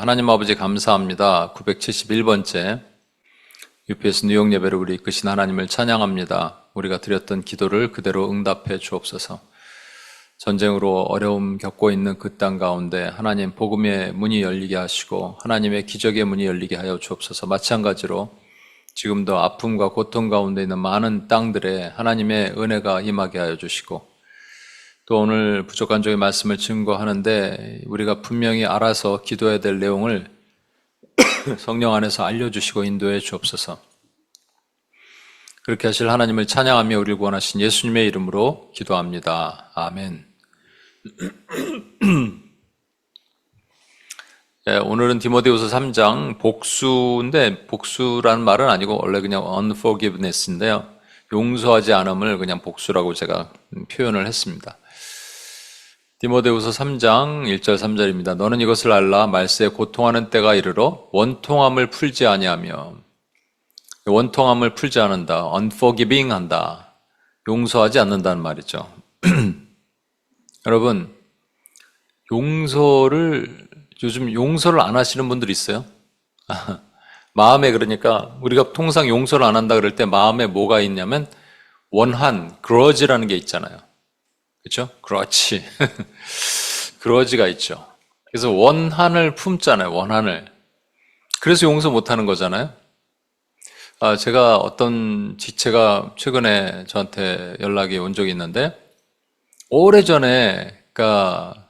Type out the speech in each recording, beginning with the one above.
하나님 아버지 감사합니다. 971번째 UPS 뉴욕 예배를 우리 이끄신 하나님을 찬양합니다. 우리가 드렸던 기도를 그대로 응답해 주옵소서. 전쟁으로 어려움 겪고 있는 그 땅 가운데 하나님 복음의 문이 열리게 하시고 하나님의 기적의 문이 열리게 하여 주옵소서. 마찬가지로 지금도 아픔과 고통 가운데 있는 많은 땅들에 하나님의 은혜가 임하게 하여 주시고, 또 오늘 부족한 종의 말씀을 증거하는데 우리가 분명히 알아서 기도해야 될 내용을 성령 안에서 알려주시고 인도해 주옵소서. 그렇게 하실 하나님을 찬양하며 우리를 구원하신 예수님의 이름으로 기도합니다. 아멘. 오늘은 디모데후서 3장 복수인데, 복수라는 말은 아니고 원래 그냥 unforgiveness인데요. 용서하지 않음을 그냥 복수라고 제가 표현을 했습니다. 디모데후서 3장 1절 3절입니다. 너는 이것을 알라. 말세에 고통하는 때가 이르러 원통함을 풀지 아니하며, 원통함을 풀지 않는다, unforgiving 한다, 용서하지 않는다는 말이죠. 여러분, 요즘 용서를 안 하시는 분들 있어요? 마음에, 그러니까 우리가 통상 용서를 안 한다 그럴 때 마음에 뭐가 있냐면 grudge라는 게 있잖아요. 그렇죠? 그렇지. 그러지가 있죠. 그래서 원한을 품잖아요. 원한을. 그래서 용서 못하는 거잖아요. 제가 어떤 지체가 최근에 저한테 연락이 온 적이 있는데, 오래전에 그러니까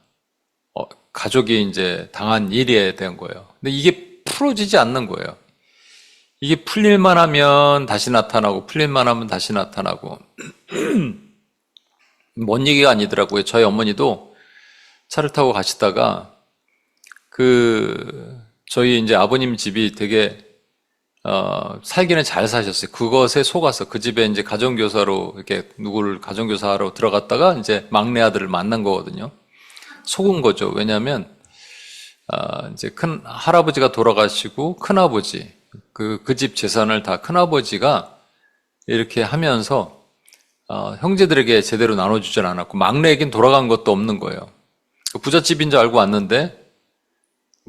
가족이 이제 당한 일에 대한 거예요. 근데 이게 풀어지지 않는 거예요. 이게 풀릴만 하면 다시 나타나고 풀릴만 하면 다시 나타나고. 뭔 얘기가 아니더라고요. 저희 어머니도 차를 타고 가시다가 저희 이제 아버님 집이 되게 살기는 잘 사셨어요. 그것에 속아서 그 집에 이제 가정교사로 이렇게 누구를 가정교사로 들어갔다가 이제 막내 아들을 만난 거거든요. 속은 거죠. 왜냐하면 이제 큰 할아버지가 돌아가시고 큰아버지 그 집 재산을 다 큰아버지가 이렇게 하면서 형제들에게 제대로 나눠주질 않았고, 막내에겐 돌아간 것도 없는 거예요. 부잣집인 줄 알고 왔는데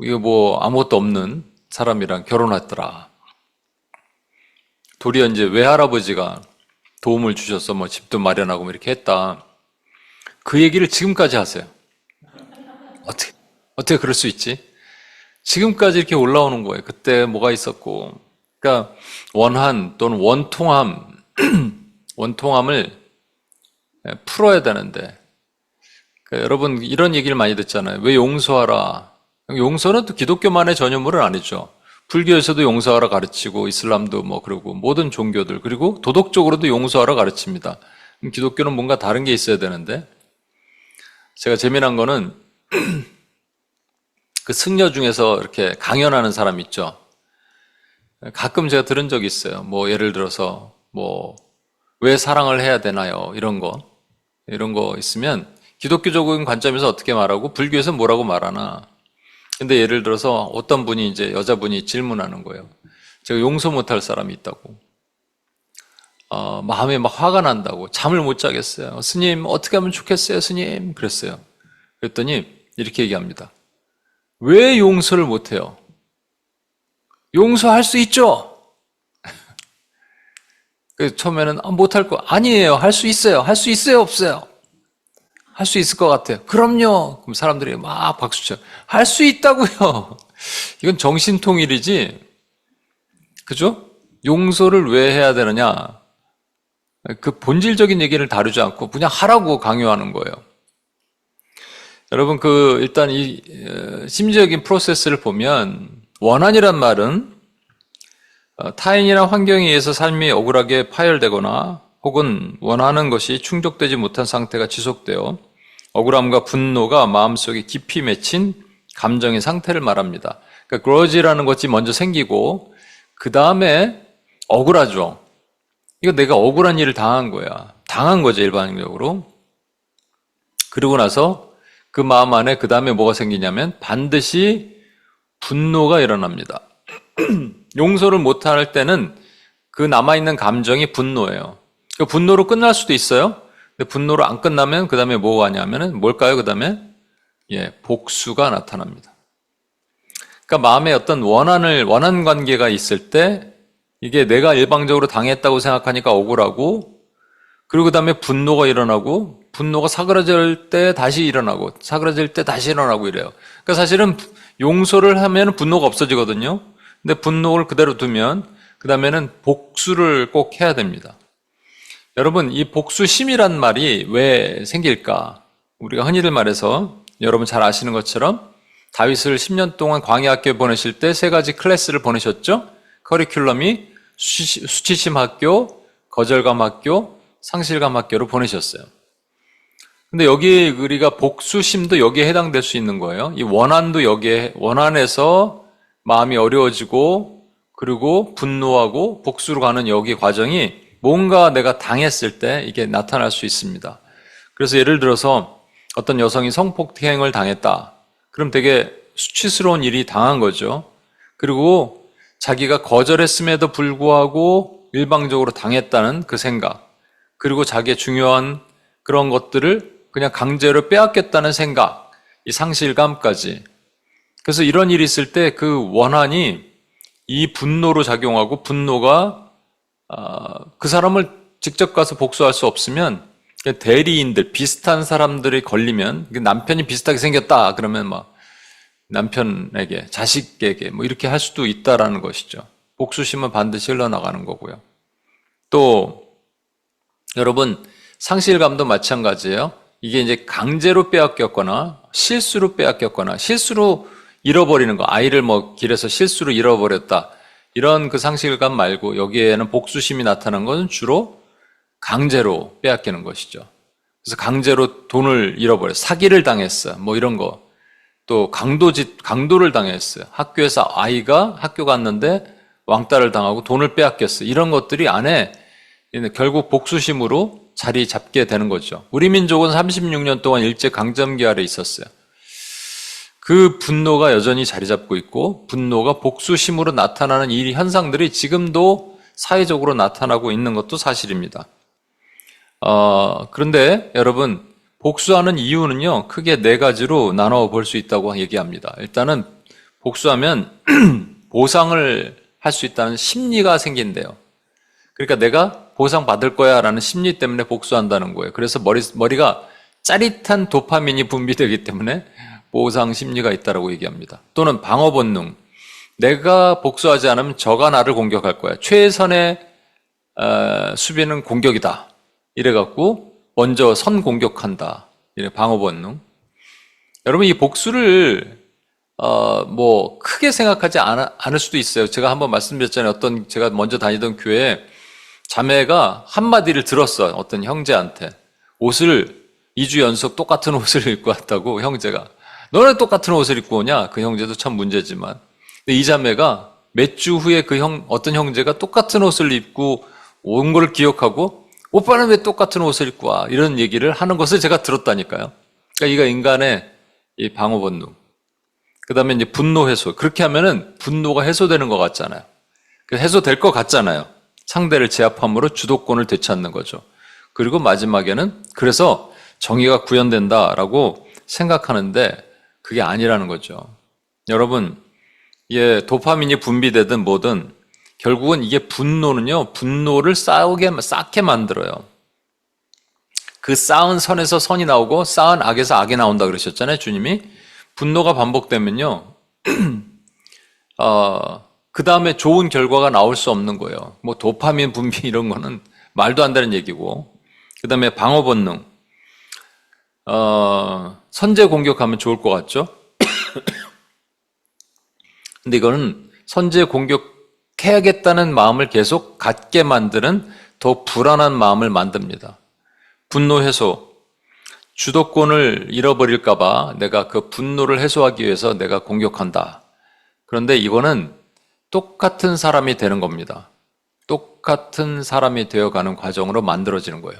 이거 뭐 아무것도 없는 사람이랑 결혼했더라. 도리어 이제 외할아버지가 도움을 주셔서 뭐 집도 마련하고 뭐 이렇게 했다. 그 얘기를 지금까지 하세요. 어떻게 그럴 수 있지? 지금까지 이렇게 올라오는 거예요. 그때 뭐가 있었고. 그러니까 원한 또는 원통함을 풀어야 되는데, 그러니까 여러분 이런 얘기를 많이 듣잖아요. 왜 용서하라? 용서는 또 기독교만의 전유물은 아니죠. 불교에서도 용서하라 가르치고, 이슬람도 뭐 그러고 모든 종교들, 그리고 도덕적으로도 용서하라 가르칩니다. 기독교는 뭔가 다른 게 있어야 되는데, 제가 재미난 거는 그 승려 중에서 이렇게 강연하는 사람 있죠. 가끔 제가 들은 적이 있어요. 뭐 예를 들어서 뭐 왜 사랑을 해야 되나요? 이런 거 있으면 기독교적인 관점에서 어떻게 말하고 불교에서 뭐라고 말하나. 근데 예를 들어서 어떤 분이 이제 여자분이 질문하는 거예요. 제가 용서 못할 사람이 있다고. 마음에 막 화가 난다고. 잠을 못 자겠어요. 스님, 어떻게 하면 좋겠어요, 스님? 그랬어요. 그랬더니 이렇게 얘기합니다. 왜 용서를 못해요? 용서할 수 있죠? 처음에는 못할 거 아니에요. 할 수 있어요. 할 수 있어요, 없어요? 할 수 있을 것 같아요. 그럼요. 그럼 사람들이 막 박수쳐. 할 수 있다고요. 이건 정신통일이지. 그죠? 용서를 왜 해야 되느냐? 그 본질적인 얘기를 다루지 않고 그냥 하라고 강요하는 거예요. 여러분, 일단 이 심리적인 프로세스를 보면, 원한이란 말은 타인이나 환경에 의해서 삶이 억울하게 파열되거나 혹은 원하는 것이 충족되지 못한 상태가 지속되어 억울함과 분노가 마음속에 깊이 맺힌 감정의 상태를 말합니다. 그러니까 grudge라는 것이 먼저 생기고 그 다음에 억울하죠. 이거 내가 억울한 일을 당한 거야. 당한 거죠, 일반적으로. 그러고 나서 그 마음 안에 그 다음에 뭐가 생기냐면 반드시 분노가 일어납니다. 용서를 못할 때는 그 남아있는 감정이 분노예요. 그 분노로 끝날 수도 있어요. 근데 분노로 안 끝나면 그 다음에 뭐가 하냐면은 뭘까요? 그 다음에 복수가 나타납니다. 그러니까 마음에 어떤 원한 관계가 있을 때 이게 내가 일방적으로 당했다고 생각하니까 억울하고, 그리고 그 다음에 분노가 일어나고, 분노가 사그라질 때 다시 일어나고, 사그라질 때 다시 일어나고 이래요. 그러니까 사실은 용서를 하면 분노가 없어지거든요. 근데 분노를 그대로 두면 그 다음에는 복수를 꼭 해야 됩니다. 여러분, 이 복수심이란 말이 왜 생길까? 우리가 흔히들 말해서 여러분 잘 아시는 것처럼 다윗을 10년 동안 광야학교에 보내실 때 3가지 클래스를 보내셨죠? 커리큘럼이 수치심 학교, 거절감 학교, 상실감 학교로 보내셨어요. 근데 여기 우리가 복수심도 여기에 해당될 수 있는 거예요. 이 원한도 여기에, 원한에서 마음이 어려워지고, 그리고 분노하고 복수로 가는 여기 과정이 뭔가 내가 당했을 때 이게 나타날 수 있습니다. 그래서 예를 들어서 어떤 여성이 성폭행을 당했다. 그럼 되게 수치스러운 일이 당한 거죠. 그리고 자기가 거절했음에도 불구하고 일방적으로 당했다는 그 생각, 그리고 자기의 중요한 그런 것들을 그냥 강제로 빼앗겼다는 생각, 이 상실감까지. 그래서 이런 일이 있을 때 그 원한이 이 분노로 작용하고, 분노가 그 사람을 직접 가서 복수할 수 없으면 대리인들, 비슷한 사람들이 걸리면, 남편이 비슷하게 생겼다 그러면 막 남편에게, 자식에게 뭐 이렇게 할 수도 있다라는 것이죠. 복수심은 반드시 흘러나가는 거고요. 또 여러분, 상실감도 마찬가지예요. 이게 이제 강제로 빼앗겼거나 실수로 빼앗겼거나 실수로 잃어버리는 거, 아이를 뭐 길에서 실수로 잃어버렸다, 이런 그 상실감 말고 여기에는 복수심이 나타나는 것은 주로 강제로 빼앗기는 것이죠. 그래서 강제로 돈을 잃어버려, 사기를 당했어, 뭐 이런 거. 또 강도를 당했어요. 학교에서 아이가 학교 갔는데 왕따를 당하고 돈을 빼앗겼어요. 이런 것들이 안에 결국 복수심으로 자리 잡게 되는 거죠. 우리 민족은 36년 동안 일제강점기 아래 있었어요. 그 분노가 여전히 자리 잡고 있고, 분노가 복수심으로 나타나는 이 현상들이 지금도 사회적으로 나타나고 있는 것도 사실입니다. 그런데 여러분, 복수하는 이유는요, 크게 4가지로 나눠 볼 수 있다고 얘기합니다. 일단은 복수하면 보상을 할 수 있다는 심리가 생긴대요. 그러니까 내가 보상받을 거야 라는 심리 때문에 복수한다는 거예요. 그래서 머리가 짜릿한 도파민이 분비되기 때문에 보상 심리가 있다고 얘기합니다. 또는 방어 본능. 내가 복수하지 않으면 저가 나를 공격할 거야. 최선의 수비는 공격이다. 이래갖고 먼저 선 공격한다. 이래 방어 본능. 여러분, 이 복수를 뭐 크게 생각하지 않을 수도 있어요. 제가 한번 말씀드렸잖아요. 제가 먼저 다니던 교회에 자매가 한마디를 들었어. 어떤 형제한테. 2주 연속 똑같은 옷을 입고 왔다고, 형제가. 너네 똑같은 옷을 입고 오냐? 그 형제도 참 문제지만. 근데 이 자매가 몇 주 후에 어떤 형제가 똑같은 옷을 입고 온 걸 기억하고, 오빠는 왜 똑같은 옷을 입고 와? 이런 얘기를 하는 것을 제가 들었다니까요. 그러니까 이거 인간의 이 방어 본능. 그 다음에 이제 분노 해소. 그렇게 하면은 분노가 해소되는 것 같잖아요. 해소될 것 같잖아요. 상대를 제압함으로 주도권을 되찾는 거죠. 그리고 마지막에는 그래서 정의가 구현된다라고 생각하는데 그게 아니라는 거죠. 여러분, 도파민이 분비되든 뭐든 결국은 이게 분노는요, 분노를 쌓게 만들어요. 그 쌓은 선에서 선이 나오고 쌓은 악에서 악이 나온다 그러셨잖아요, 주님이. 분노가 반복되면요, 그 다음에 좋은 결과가 나올 수 없는 거예요. 뭐 도파민 분비 이런 거는 말도 안 되는 얘기고. 그 다음에 방어 본능. 선제 공격하면 좋을 것 같죠? 근데 이거는 선제 공격해야겠다는 마음을 계속 갖게 만드는 더 불안한 마음을 만듭니다. 분노 해소. 주도권을 잃어버릴까봐 내가 그 분노를 해소하기 위해서 내가 공격한다. 그런데 이거는 똑같은 사람이 되는 겁니다. 똑같은 사람이 되어가는 과정으로 만들어지는 거예요.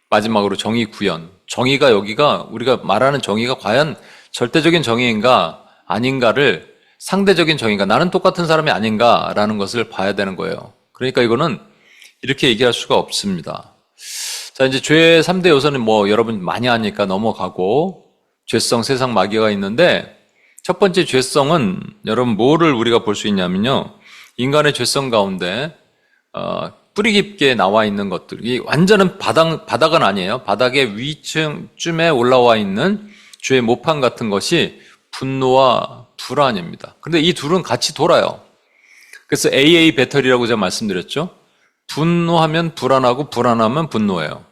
마지막으로 정의 구현. 정의가 여기가 우리가 말하는 정의가 과연 절대적인 정의인가 아닌가를, 상대적인 정의인가, 나는 똑같은 사람이 아닌가라는 것을 봐야 되는 거예요. 그러니까 이거는 이렇게 얘기할 수가 없습니다. 자, 이제 죄의 3대 요소는 뭐 여러분 많이 아니까 넘어가고, 죄성, 세상, 마귀가 있는데, 첫 번째 죄성은 여러분 뭐를 우리가 볼 수 있냐면요. 인간의 죄성 가운데 뿌리 깊게 나와 있는 것들. 이 완전한 바닥은 아니에요. 바닥의 위층쯤에 올라와 있는 죄의 모판 같은 것이 분노와 불안입니다. 그런데 이 둘은 같이 돌아요. 그래서 AA 배터리라고 제가 말씀드렸죠. 분노하면 불안하고 불안하면 분노해요.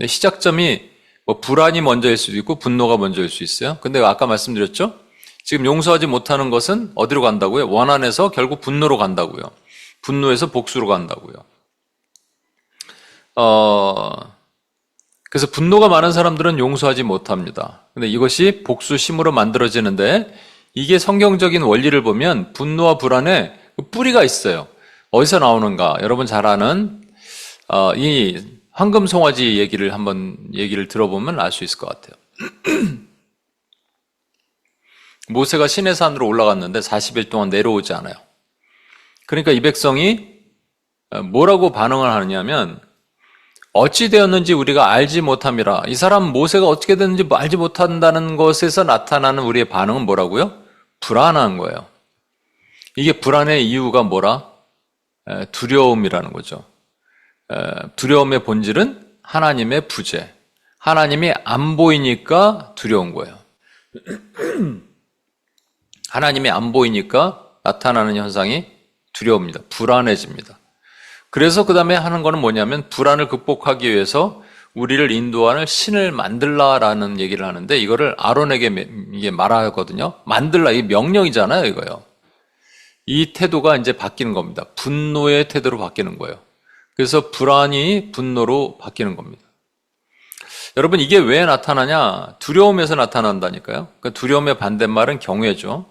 시작점이 뭐 불안이 먼저일 수도 있고 분노가 먼저일 수 있어요. 근데 아까 말씀드렸죠? 지금 용서하지 못하는 것은 어디로 간다고요? 원한에서 결국 분노로 간다고요. 분노에서 복수로 간다고요. 그래서 분노가 많은 사람들은 용서하지 못합니다. 근데 이것이 복수심으로 만들어지는데 이게 성경적인 원리를 보면 분노와 불안에 뿌리가 있어요. 어디서 나오는가? 여러분 잘 아는 이 황금송아지 얘기를 들어보면 알 수 있을 것 같아요. 모세가 시내산으로 올라갔는데 40일 동안 내려오지 않아요. 그러니까 이 백성이 뭐라고 반응을 하느냐면 어찌 되었는지 우리가 알지 못함이라. 이 사람 모세가 어떻게 됐는지 알지 못한다는 것에서 나타나는 우리의 반응은 뭐라고요? 불안한 거예요. 이게 불안의 이유가 뭐라? 두려움이라는 거죠. 두려움의 본질은 하나님의 부재. 하나님이 안 보이니까 두려운 거예요. 하나님이 안 보이니까 나타나는 현상이 두려움입니다. 불안해집니다. 그래서 그 다음에 하는 거는 뭐냐면 불안을 극복하기 위해서 우리를 인도하는 신을 만들라라는 얘기를 하는데 이거를 아론에게 이게 말하거든요. 만들라, 이게 명령이잖아요, 이거요. 이 태도가 이제 바뀌는 겁니다. 분노의 태도로 바뀌는 거예요. 그래서 불안이 분노로 바뀌는 겁니다. 여러분 이게 왜 나타나냐? 두려움에서 나타난다니까요. 그러니까 두려움의 반대말은 경외죠.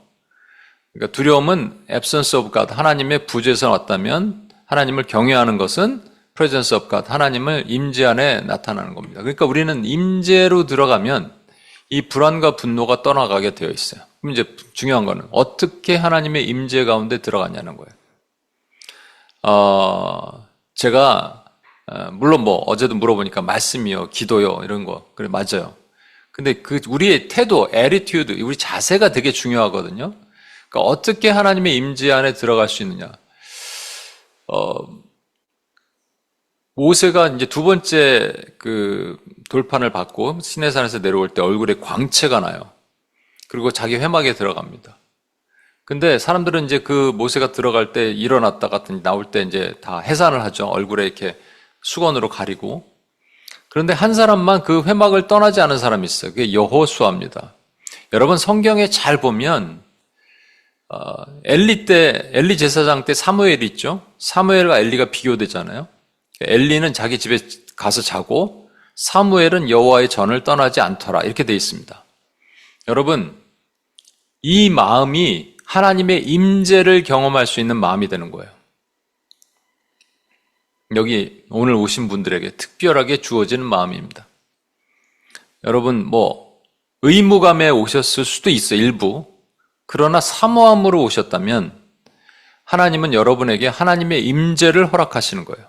그러니까 두려움은 absence of God, 하나님의 부재에서 왔다면 하나님을 경외하는 것은 presence of God, 하나님을 임재 안에 나타나는 겁니다. 그러니까 우리는 임재로 들어가면 이 불안과 분노가 떠나가게 되어 있어요. 그럼 이제 중요한 거는 어떻게 하나님의 임재 가운데 들어가냐는 거예요. 제가 물론 뭐 어제도 물어보니까 말씀이요, 기도요 이런 거 그래 맞아요. 근데 그 우리의 태도, attitude, 우리 자세가 되게 중요하거든요. 그러니까 어떻게 하나님의 임재 안에 들어갈 수 있느냐. 모세가 이제 두 번째 그 돌판을 받고 시내산에서 내려올 때 얼굴에 광채가 나요. 그리고 자기 회막에 들어갑니다. 근데 사람들은 이제 그 모세가 들어갈 때 일어났다가 나올 때 이제 다 해산을 하죠. 얼굴에 이렇게 수건으로 가리고. 그런데 한 사람만 그 회막을 떠나지 않은 사람이 있어요. 그게 여호수아입니다. 여러분 성경에 잘 보면 엘리 제사장 때 사무엘이 있죠. 사무엘과 엘리가 비교되잖아요. 엘리는 자기 집에 가서 자고 사무엘은 여호와의 전을 떠나지 않더라 이렇게 돼 있습니다. 여러분 이 마음이 하나님의 임재를 경험할 수 있는 마음이 되는 거예요. 여기 오늘 오신 분들에게 특별하게 주어지는 마음입니다. 여러분 뭐 의무감에 오셨을 수도 있어요. 일부. 그러나 사모함으로 오셨다면 하나님은 여러분에게 하나님의 임재를 허락하시는 거예요.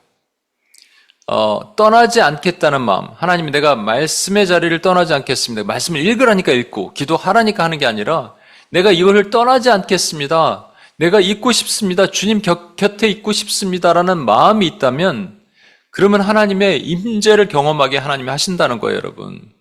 떠나지 않겠다는 마음. 하나님이 내가 말씀의 자리를 떠나지 않겠습니다. 말씀을 읽으라니까 읽고 기도하라니까 하는 게 아니라 내가 이것을 떠나지 않겠습니다. 내가 있고 싶습니다. 주님 곁에 있고 싶습니다라는 마음이 있다면 그러면 하나님의 임재를 경험하게 하나님이 하신다는 거예요, 여러분.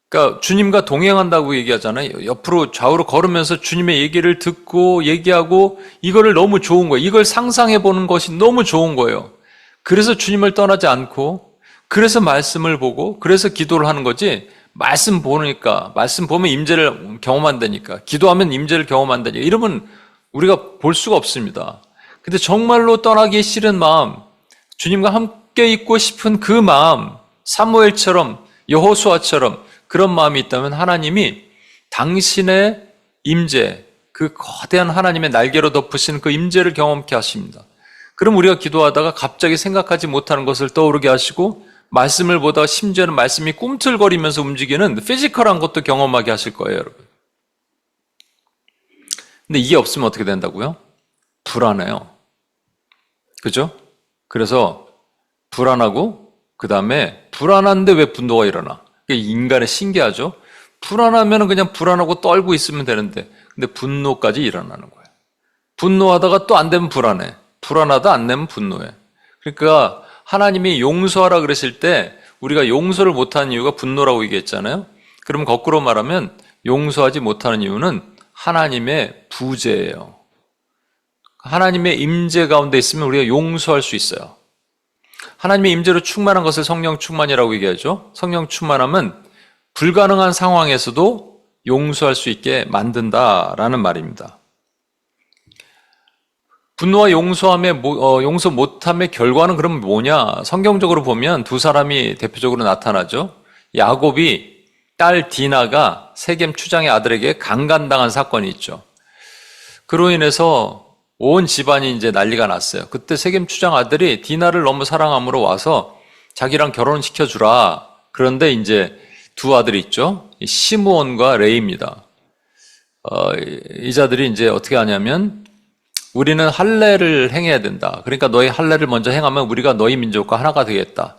그러니까 주님과 동행한다고 얘기하잖아요. 옆으로 좌우로 걸으면서 주님의 얘기를 듣고 얘기하고 이거를 너무 좋은 거예요. 이걸 상상해 보는 것이 너무 좋은 거예요. 그래서 주님을 떠나지 않고 그래서 말씀을 보고 그래서 기도를 하는 거지. 말씀 보면 임재를 경험한다니까. 기도하면 임재를 경험한다니까. 이러면 우리가 볼 수가 없습니다. 근데 정말로 떠나기 싫은 마음, 주님과 함께 있고 싶은 그 마음, 사무엘처럼 여호수아처럼 그런 마음이 있다면 하나님이 당신의 임재, 그 거대한 하나님의 날개로 덮으신 그 임재를 경험케 하십니다. 그럼 우리가 기도하다가 갑자기 생각하지 못하는 것을 떠오르게 하시고 말씀을 보다가 심지어는 말씀이 꿈틀거리면서 움직이는 피지컬한 것도 경험하게 하실 거예요, 여러분. 근데 이게 없으면 어떻게 된다고요? 불안해요. 그죠? 그래서 불안하고 그 다음에 불안한데 왜 분노가 일어나? 이게 인간의 신기하죠? 불안하면 그냥 불안하고 떨고 있으면 되는데, 근데 분노까지 일어나는 거예요. 분노하다가 또 안 되면 불안해. 불안하다 안 되면 분노해. 그러니까 하나님이 용서하라 그랬을 때 우리가 용서를 못하는 이유가 분노라고 얘기했잖아요. 그러면 거꾸로 말하면 용서하지 못하는 이유는 하나님의 부재예요. 하나님의 임재 가운데 있으면 우리가 용서할 수 있어요. 하나님의 임재로 충만한 것을 성령 충만이라고 얘기하죠. 성령 충만함은 불가능한 상황에서도 용서할 수 있게 만든다라는 말입니다. 분노와 용서 못함의 결과는 그럼 뭐냐? 성경적으로 보면 두 사람이 대표적으로 나타나죠. 야곱이 딸 디나가 세겜 추장의 아들에게 강간당한 사건이 있죠. 그로 인해서 온 집안이 이제 난리가 났어요. 그때 세겜 추장 아들이 디나를 너무 사랑함으로 와서 자기랑 결혼시켜 주라. 그런데 이제 두 아들이 있죠. 시므온과 레이입니다. 이 자들이 이제 어떻게 하냐면 우리는 할례를 행해야 된다. 그러니까 너희 할례를 먼저 행하면 우리가 너희 민족과 하나가 되겠다.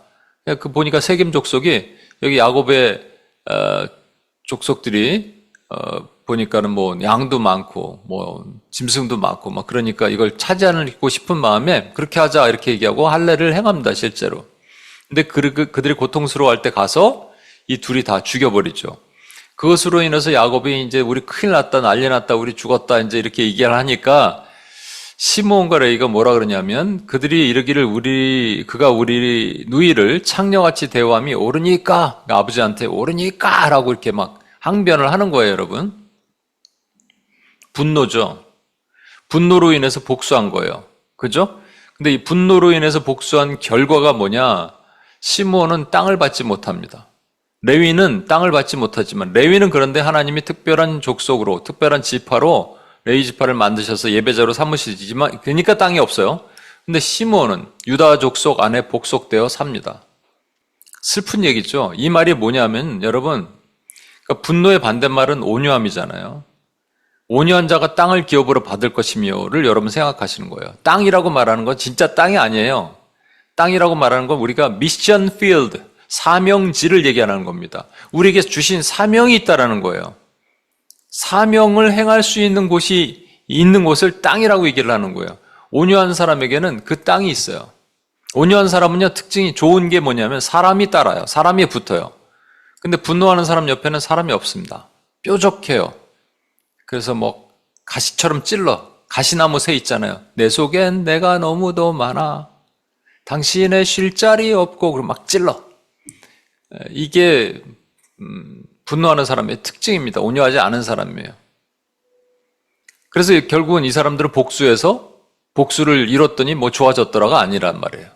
그 보니까 세겜 족속이 여기 야곱의 족속들이 보니까는 뭐 양도 많고 뭐 짐승도 많고 막 그러니까 이걸 차지하고 싶은 마음에 그렇게 하자 이렇게 얘기하고 할례를 행합니다 실제로. 근데 그들이 고통스러워할 때 가서 이 둘이 다 죽여버리죠. 그것으로 인해서 야곱이 이제 우리 큰일 났다 난리 났다 우리 죽었다 이제 이렇게 얘기를 하니까 시므온과 레이가 뭐라 그러냐면 그들이 이르기를 그가 우리 누이를 창녀같이 대우함이 옳으니까 그러니까 아버지한테 옳으니까 라고 이렇게 막 항변을 하는 거예요 여러분. 분노죠. 분노로 인해서 복수한 거예요. 그죠? 근데 이 분노로 인해서 복수한 결과가 뭐냐? 시므온은 땅을 받지 못합니다. 레위는 땅을 받지 못하지만 레위는 그런데 하나님이 특별한 족속으로 특별한 지파로 레위 지파를 만드셔서 예배자로 삼으시지만 그러니까 땅이 없어요. 근데 시므온은 유다 족속 안에 복속되어 삽니다. 슬픈 얘기죠. 이 말이 뭐냐면 여러분 그러니까 분노의 반대말은 온유함이잖아요. 온유한 자가 땅을 기업으로 받을 것이며를 여러분 생각하시는 거예요. 땅이라고 말하는 건 진짜 땅이 아니에요. 땅이라고 말하는 건 우리가 미션 필드, 사명지를 얘기하는 겁니다. 우리에게 주신 사명이 있다라는 거예요. 사명을 행할 수 있는 곳이 있는 곳을 땅이라고 얘기를 하는 거예요. 온유한 사람에게는 그 땅이 있어요. 온유한 사람은요 특징이 좋은 게 뭐냐면 사람이 따라요. 사람이 붙어요. 근데 분노하는 사람 옆에는 사람이 없습니다. 뾰족해요. 그래서 뭐 가시처럼 찔러. 가시나무 새 있잖아요. 내 속엔 내가 너무도 많아. 당신의 쉴 자리 없고 그럼 막 찔러. 이게 분노하는 사람의 특징입니다. 온유하지 않은 사람이에요. 그래서 결국은 이 사람들은 복수해서 복수를 이뤘더니 뭐 좋아졌더라가 아니란 말이에요.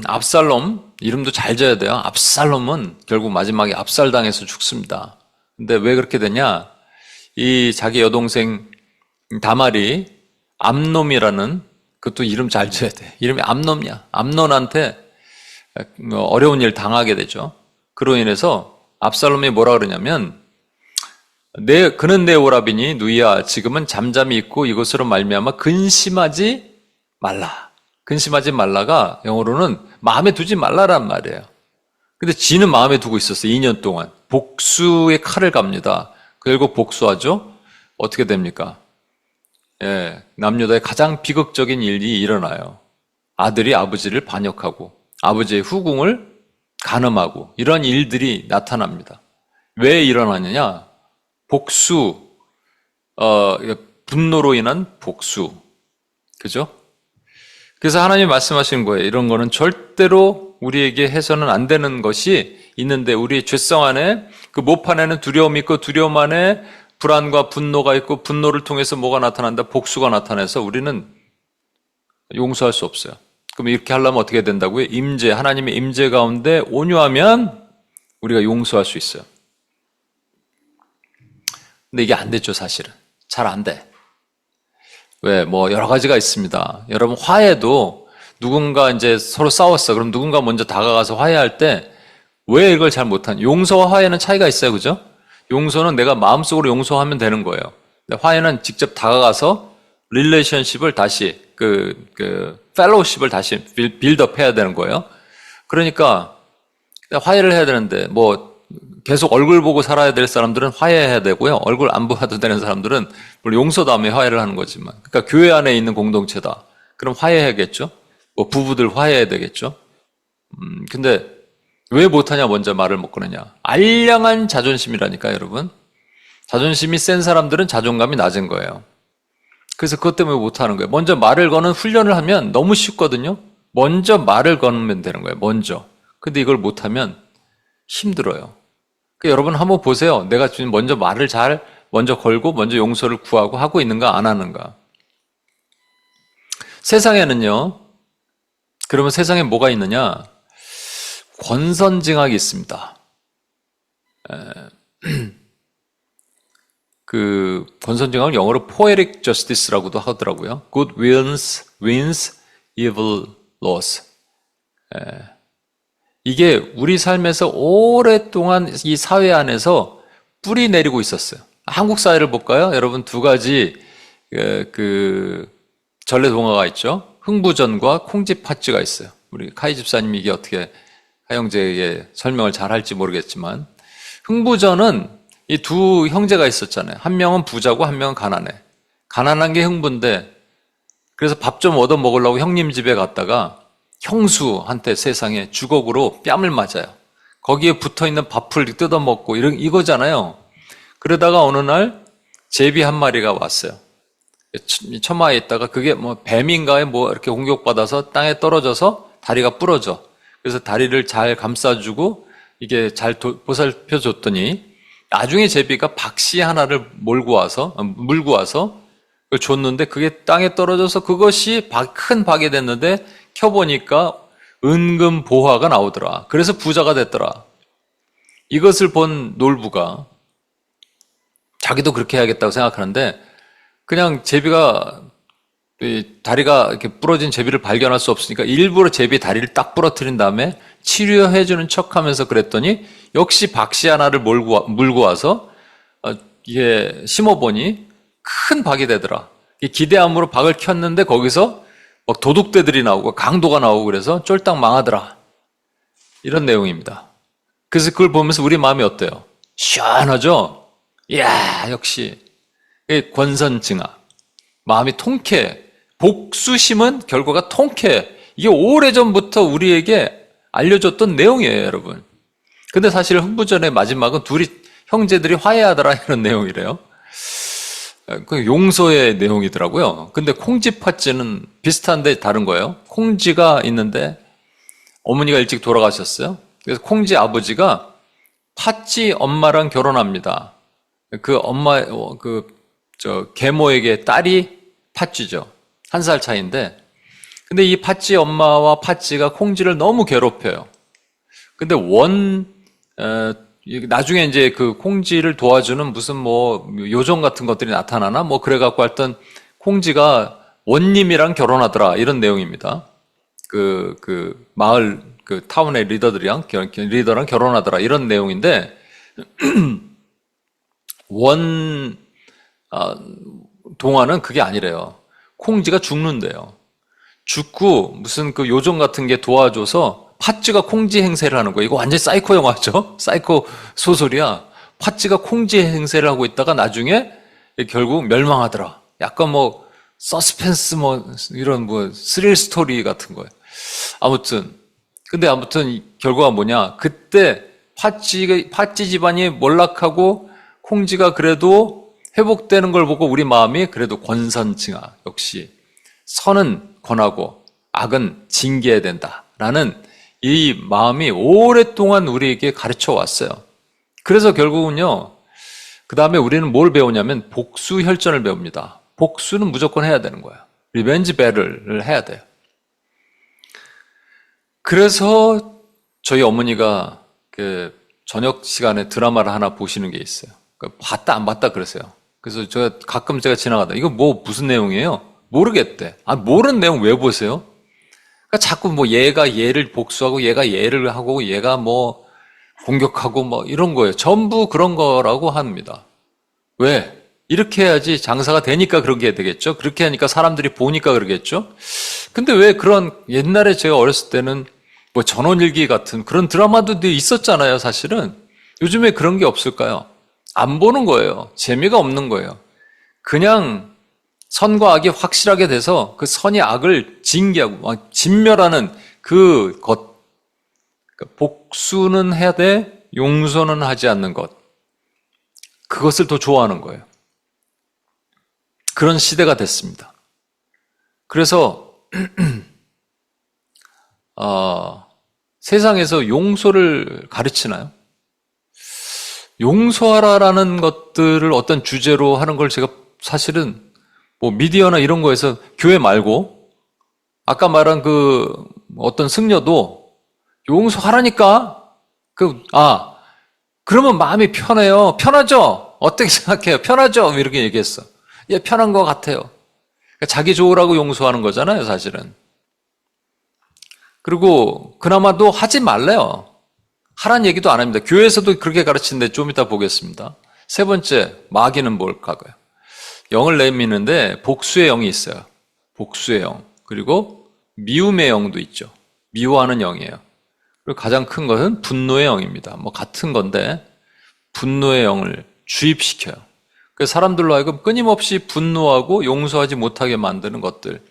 압살롬 이름도 잘 져야 돼요. 압살롬은 결국 마지막에 압살당해서 죽습니다. 근데 왜 그렇게 되냐? 이 자기 여동생 다말이 암놈이라는 그것도 이름 잘 져야 돼. 이름이 암놈이야. 암논한테 어려운 일 당하게 되죠. 그로 인해서 압살롬이 뭐라 그러냐면 그는 내 오라비니 누이야 지금은 잠잠히 있고 이것으로 말미암아 근심하지 말라. 근심하지 말라가 영어로는 마음에 두지 말라란 말이에요. 근데 지는 마음에 두고 있었어요. 2년 동안. 복수의 칼을 갑니다. 결국 복수하죠. 어떻게 됩니까? 예, 남유다의 가장 비극적인 일이 일어나요. 아들이 아버지를 반역하고 아버지의 후궁을 간음하고 이런 일들이 나타납니다. 왜 일어나느냐? 복수, 분노로 인한 복수. 그죠? 그래서 하나님이 말씀하시는 거예요. 이런 거는 절대로 우리에게 해서는 안 되는 것이 있는데 우리의 죄성 안에 그 모판에는 두려움이 있고 두려움 안에 불안과 분노가 있고 분노를 통해서 뭐가 나타난다? 복수가 나타나서 우리는 용서할 수 없어요. 그럼 이렇게 하려면 어떻게 된다고요? 하나님의 임재 가운데 온유하면 우리가 용서할 수 있어요. 근데 이게 안 됐죠, 사실은. 잘 안 돼. 왜? 뭐 여러 가지가 있습니다. 여러분 화해도 누군가 이제 서로 싸웠어. 그럼 누군가 먼저 다가가서 화해할 때 왜 이걸 잘 못하냐? 용서와 화해는 차이가 있어요, 그죠? 용서는 내가 마음속으로 용서하면 되는 거예요. 근데 화해는 직접 다가가서 릴레이션십을 다시 펠로우십을 다시 빌드업 해야 되는 거예요. 그러니까 화해를 해야 되는데 뭐 계속 얼굴 보고 살아야 될 사람들은 화해해야 되고요. 얼굴 안 봐도 되는 사람들은 물론 용서 다음에 화해를 하는 거지만, 그러니까 교회 안에 있는 공동체다. 그럼 화해해야겠죠. 뭐 부부들 화해해야 되겠죠. 근데 왜 못하냐 먼저 말을 못 거느냐. 알량한 자존심이라니까 여러분. 자존심이 센 사람들은 자존감이 낮은 거예요. 그래서 그것 때문에 못하는 거예요. 먼저 말을 거는 훈련을 하면 너무 쉽거든요. 먼저 말을 거는 되는 거예요. 먼저. 근데 이걸 못하면 힘들어요. 그러니까 여러분 한번 보세요. 내가 지금 먼저 말을 먼저 걸고 먼저 용서를 구하고 하고 있는가 안 하는가. 세상에는요. 그러면 세상에 뭐가 있느냐? 권선징악이 있습니다. 그 권선징악은 영어로 poetic justice라고도 하더라고요. Good wins, evil loss. 이게 우리 삶에서 오랫동안 이 사회 안에서 뿌리 내리고 있었어요. 한국 사회를 볼까요? 여러분 두 가지 그 전래 동화가 있죠. 흥부전과 콩쥐팥쥐가 있어요. 우리 카이 집사님이 이게 어떻게 하영재에게 설명을 잘 할지 모르겠지만, 흥부전은 이 두 형제가 있었잖아요. 한 명은 부자고 한 명은 가난해. 가난한 게 흥부인데, 그래서 밥 좀 얻어 먹으려고 형님 집에 갔다가 형수한테 세상에 주걱으로 뺨을 맞아요. 거기에 붙어있는 밥풀 뜯어먹고 이거잖아요. 그러다가 어느 날 제비 한 마리가 왔어요. 처마에 있다가 그게 뭐 뱀인가에 뭐 이렇게 공격받아서 땅에 떨어져서 다리가 부러져. 그래서 다리를 잘 감싸주고 이게 잘 보살펴줬더니 나중에 제비가 박씨 하나를 물고 와서 그걸 줬는데 그게 땅에 떨어져서 그것이 큰 박이 됐는데 켜보니까 은금 보화가 나오더라. 그래서 부자가 됐더라. 이것을 본 놀부가 자기도 그렇게 해야겠다고 생각하는데 그냥 제비가 다리가 이렇게 부러진 제비를 발견할 수 없으니까 일부러 제비 다리를 딱 부러뜨린 다음에 치료해주는 척하면서 그랬더니 역시 박씨 하나를 물고 와서 이게 심어보니 큰 박이 되더라. 기대함으로 박을 켰는데 거기서 막 도둑떼들이 나오고 강도가 나오고 그래서 쫄딱 망하더라. 이런 내용입니다. 그래서 그걸 보면서 우리 마음이 어때요? 시원하죠? 이야, 역시 권선징악. 마음이 통쾌해. 복수심은 결과가 통쾌해. 이게 오래전부터 우리에게 알려줬던 내용이에요, 여러분. 근데 사실 흥부전의 마지막은 둘이 형제들이 화해하더라 이런 내용이래요. 그 용서의 내용이더라고요. 근데 콩쥐팥쥐는 비슷한데 다른 거예요. 콩쥐가 있는데 어머니가 일찍 돌아가셨어요. 그래서 콩쥐 아버지가 팥쥐 엄마랑 결혼합니다. 그 엄마 계모에게 딸이 팥쥐죠. 1살 차이인데, 근데 이 팥쥐 엄마와 팥쥐가 콩쥐를 너무 괴롭혀요. 근데 나중에 이제 그 콩쥐를 도와주는 무슨 뭐 요정 같은 것들이 나타나나 뭐 그래갖고 하여튼 콩쥐가 원님이랑 결혼하더라 이런 내용입니다. 그 마을 그 타운의 리더랑 결혼하더라 이런 내용인데 동화는 그게 아니래요. 콩쥐가 죽는데요. 죽고 무슨 그 요정 같은 게 도와줘서 팥쥐가 콩쥐 행세를 하는 거예요. 이거 완전 사이코 영화죠? 사이코 소설이야. 팥쥐가 콩쥐 행세를 하고 있다가 나중에 결국 멸망하더라. 약간 뭐 서스펜스 뭐 이런 뭐 스릴 스토리 같은 거예요. 아무튼 결과가 뭐냐? 그때 팥쥐 집안이 몰락하고 콩쥐가 그래도 회복되는 걸 보고 우리 마음이 그래도 권선징악, 역시 선은 권하고 악은 징계해야 된다라는 이 마음이 오랫동안 우리에게 가르쳐 왔어요. 그래서 결국은요, 그 다음에 우리는 뭘 배우냐면 복수 혈전을 배웁니다. 복수는 무조건 해야 되는 거예요. 리벤지 배틀을 해야 돼요. 그래서 저희 어머니가 그 저녁 시간에 드라마를 하나 보시는 게 있어요. 봤다 안 봤다 그러세요. 그래서 제가 지나가다 이거 뭐 무슨 내용이에요? 모르겠대. 모르는 내용 왜 보세요? 그러니까 자꾸 뭐 얘가 얘를 복수하고 얘가 얘를 하고 얘가 뭐 공격하고 뭐 이런 거예요. 전부 그런 거라고 합니다. 왜? 이렇게 해야지 장사가 되니까 그렇게 되겠죠? 그렇게 하니까 사람들이 보니까 그러겠죠? 근데 왜 그런 옛날에 제가 어렸을 때는 뭐 전원일기 같은 그런 드라마도 있었잖아요, 사실은. 요즘에 그런 게 없을까요? 안 보는 거예요. 재미가 없는 거예요. 그냥 선과 악이 확실하게 돼서 그 선이 악을 징계하고 진멸하는 그 것, 복수는 해야 돼, 용서는 하지 않는 것. 그것을 더 좋아하는 거예요. 그런 시대가 됐습니다. 그래서 세상에서 용서를 가르치나요? 용서하라라는 것들을 어떤 주제로 하는 걸 제가 사실은 뭐 미디어나 이런 거에서 교회 말고 아까 말한 그 어떤 승려도 용서하라니까 그러면 마음이 편해요. 편하죠? 어떻게 생각해요? 편하죠? 이렇게 얘기했어. 예, 편한 것 같아요. 그러니까 자기 좋으라고 용서하는 거잖아요, 사실은. 그리고 그나마도 하지 말래요. 하란 얘기도 안 합니다. 교회에서도 그렇게 가르치는데 좀 이따 보겠습니다. 세 번째, 마귀는 뭘까요? 영을 내미는데 복수의 영이 있어요. 복수의 영. 그리고 미움의 영도 있죠. 미워하는 영이에요. 그리고 가장 큰 것은 분노의 영입니다. 뭐 같은 건데 분노의 영을 주입시켜요. 그래서 사람들로 하여금 끊임없이 분노하고 용서하지 못하게 만드는 것들.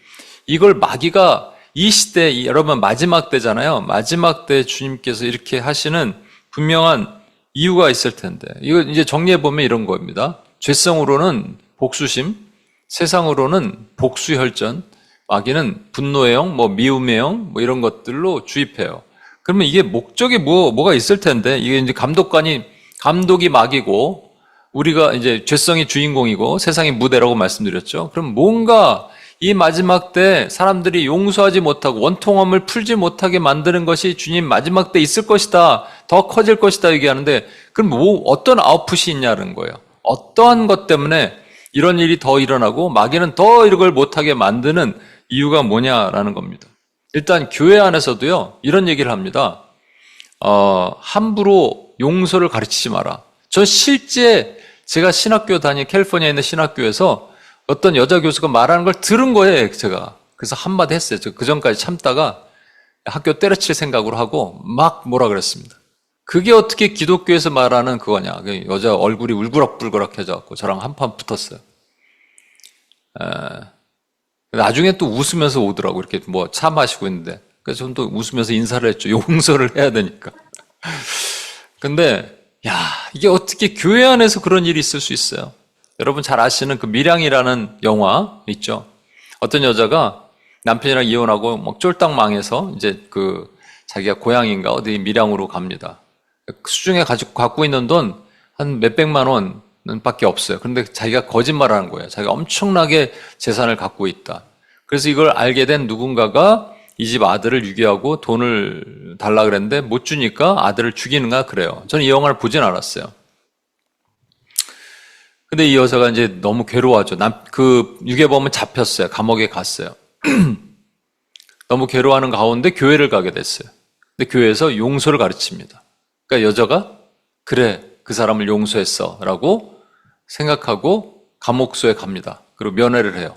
이걸 마귀가 이 시대, 여러분 마지막 때잖아요. 마지막 때 주님께서 이렇게 하시는 분명한 이유가 있을 텐데. 이거 이제 정리해보면 이런 겁니다. 죄성으로는 복수심, 세상으로는 복수혈전, 마귀는 분노의 영, 뭐 미움의 영, 뭐 이런 것들로 주입해요. 그러면 이게 목적이 뭐가 있을 텐데, 이게 이제 감독이 마귀고, 우리가 이제 죄성이 주인공이고, 세상이 무대라고 말씀드렸죠. 그럼 뭔가 이 마지막 때 사람들이 용서하지 못하고 원통함을 풀지 못하게 만드는 것이 주님 마지막 때 있을 것이다. 더 커질 것이다 얘기하는데 그럼 어떤 아웃풋이 있냐는 거예요. 어떠한 것 때문에 이런 일이 더 일어나고 마귀는 더 이걸 못하게 만드는 이유가 뭐냐라는 겁니다. 일단 교회 안에서도요. 이런 얘기를 합니다. 함부로 용서를 가르치지 마라. 저 실제 제가 캘리포니아에 있는 신학교에서 어떤 여자 교수가 말하는 걸 들은 거예요, 제가. 그래서 한마디 했어요. 그 전까지 참다가 학교 때려칠 생각으로 하고 막 뭐라 그랬습니다. 그게 어떻게 기독교에서 말하는 그거냐. 여자 얼굴이 울그락불그락해져갖고 저랑 한판 붙었어요. 나중에 또 웃으면서 오더라고. 이렇게 뭐 차 마시고 있는데. 그래서 좀 또 웃으면서 인사를 했죠. 용서를 해야 되니까. 근데, 이게 어떻게 교회 안에서 그런 일이 있을 수 있어요? 여러분 잘 아시는 그 밀양이라는 영화 있죠. 어떤 여자가 남편이랑 이혼하고 막 쫄딱 망해서 이제 자기가 고향인가 어디 밀양으로 갑니다. 수중에 갖고 있는 돈 한 몇백만 원은 밖에 없어요. 그런데 자기가 거짓말하는 거예요. 자기가 엄청나게 재산을 갖고 있다. 그래서 이걸 알게 된 누군가가 이 집 아들을 유기하고 돈을 달라 그랬는데 못 주니까 아들을 죽이는가 그래요. 저는 이 영화를 보진 않았어요. 근데 이 여자가 이제 너무 괴로워하죠. 유괴범은 잡혔어요. 감옥에 갔어요. 너무 괴로워하는 가운데 교회를 가게 됐어요. 근데 교회에서 용서를 가르칩니다. 그러니까 여자가 그래, 그 사람을 용서했어 라고 생각하고 감옥소에 갑니다. 그리고 면회를 해요.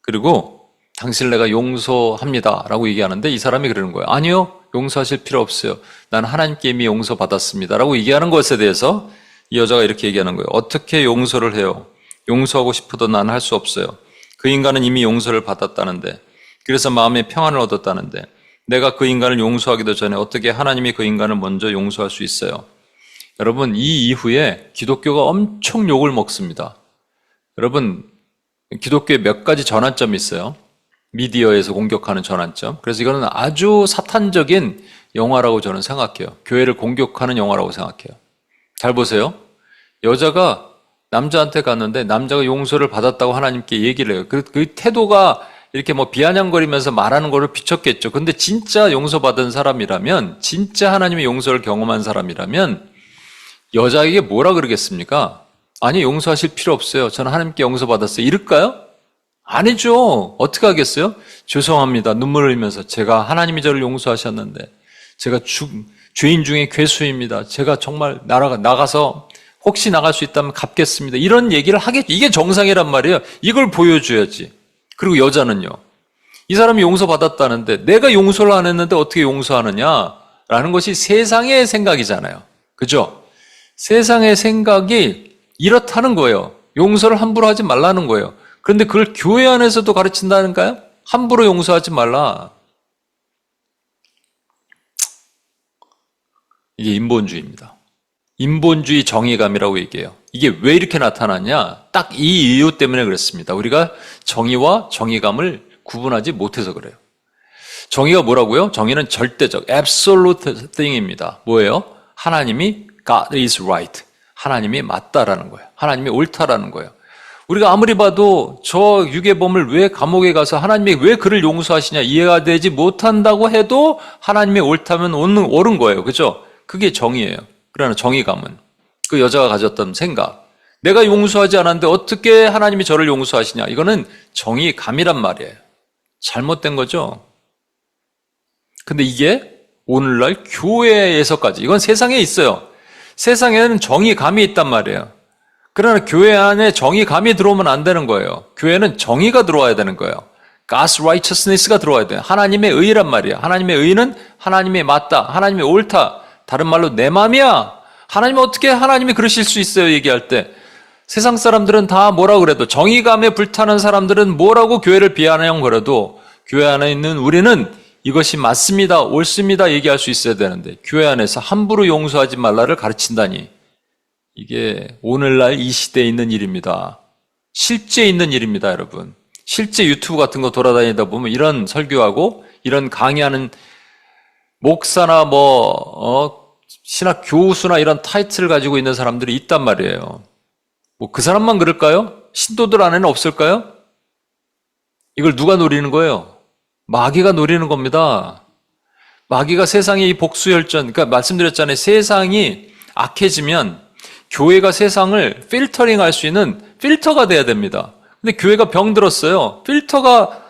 그리고 당신을 내가 용서합니다 라고 얘기하는데 이 사람이 그러는 거예요. 아니요, 용서하실 필요 없어요. 난 하나님께 이미 용서받았습니다 라고 얘기하는 것에 대해서 이 여자가 이렇게 얘기하는 거예요. 어떻게 용서를 해요? 용서하고 싶어도 난 할 수 없어요. 그 인간은 이미 용서를 받았다는데, 그래서 마음의 평안을 얻었다는데, 내가 그 인간을 용서하기도 전에 어떻게 하나님이 그 인간을 먼저 용서할 수 있어요? 여러분, 이 이후에 기독교가 엄청 욕을 먹습니다. 여러분, 기독교에 몇 가지 전환점이 있어요. 미디어에서 공격하는 전환점. 그래서 이거는 아주 사탄적인 영화라고 저는 생각해요. 교회를 공격하는 영화라고 생각해요. 잘 보세요. 여자가 남자한테 갔는데 남자가 용서를 받았다고 하나님께 얘기를 해요. 그 태도가 이렇게 뭐 비아냥거리면서 말하는 거를 비쳤겠죠. 근데 진짜 용서받은 사람이라면, 진짜 하나님의 용서를 경험한 사람이라면 여자에게 뭐라 그러겠습니까? 아니, 용서하실 필요 없어요. 저는 하나님께 용서받았어요. 이럴까요? 아니죠. 어떻게 하겠어요? 죄송합니다. 눈물을 흘리면서 제가 하나님이 저를 용서하셨는데 제가 죄인 중에 괴수입니다. 제가 정말 나가서 혹시 나갈 수 있다면 갚겠습니다. 이런 얘기를 하겠죠. 이게 정상이란 말이에요. 이걸 보여줘야지. 그리고 여자는요. 이 사람이 용서받았다는데 내가 용서를 안 했는데 어떻게 용서하느냐라는 것이 세상의 생각이잖아요. 그죠? 세상의 생각이 이렇다는 거예요. 용서를 함부로 하지 말라는 거예요. 그런데 그걸 교회 안에서도 가르친다는가요? 함부로 용서하지 말라. 이게 인본주의입니다. 인본주의 정의감이라고 얘기해요. 이게 왜 이렇게 나타났냐? 딱 이 이유 때문에 그렇습니다. 우리가 정의와 정의감을 구분하지 못해서 그래요. 정의가 뭐라고요? 정의는 절대적, absolute thing입니다. 뭐예요? 하나님이 God is right. 하나님이 맞다라는 거예요. 하나님이 옳다라는 거예요. 우리가 아무리 봐도 저 유괴범을 왜 감옥에 가서 하나님이 왜 그를 용서하시냐 이해가 되지 못한다고 해도 하나님이 옳다면 옳은 거예요. 그죠? 그게 정의예요. 그러나 정의감은 그 여자가 가졌던 생각. 내가 용서하지 않았는데 어떻게 하나님이 저를 용서하시냐. 이거는 정의감이란 말이에요. 잘못된 거죠. 근데 이게 오늘날 교회에서까지, 이건 세상에 있어요. 세상에는 정의감이 있단 말이에요. 그러나 교회 안에 정의감이 들어오면 안 되는 거예요. 교회는 정의가 들어와야 되는 거예요. God's righteousness가 들어와야 돼요. 하나님의 의란 말이에요. 하나님의 의는 하나님이 맞다. 하나님이 옳다. 다른 말로 내 맘이야. 하나님 어떻게 하나님이 그러실 수 있어요? 얘기할 때. 세상 사람들은 다 뭐라고 그래도 정의감에 불타는 사람들은 뭐라고 교회를 비아냥거려도 교회 안에 있는 우리는 이것이 맞습니다. 옳습니다. 얘기할 수 있어야 되는데 교회 안에서 함부로 용서하지 말라를 가르친다니 이게 오늘날 이 시대에 있는 일입니다. 실제 있는 일입니다, 여러분. 실제 유튜브 같은 거 돌아다니다 보면 이런 설교하고 이런 강의하는 목사나 신학 교수나 이런 타이틀을 가지고 있는 사람들이 있단 말이에요. 뭐 그 사람만 그럴까요? 신도들 안에는 없을까요? 이걸 누가 노리는 거예요? 마귀가 노리는 겁니다. 마귀가 세상의 이 복수혈전, 그러니까 말씀드렸잖아요. 세상이 악해지면 교회가 세상을 필터링 할 수 있는 필터가 돼야 됩니다. 근데 교회가 병들었어요. 필터가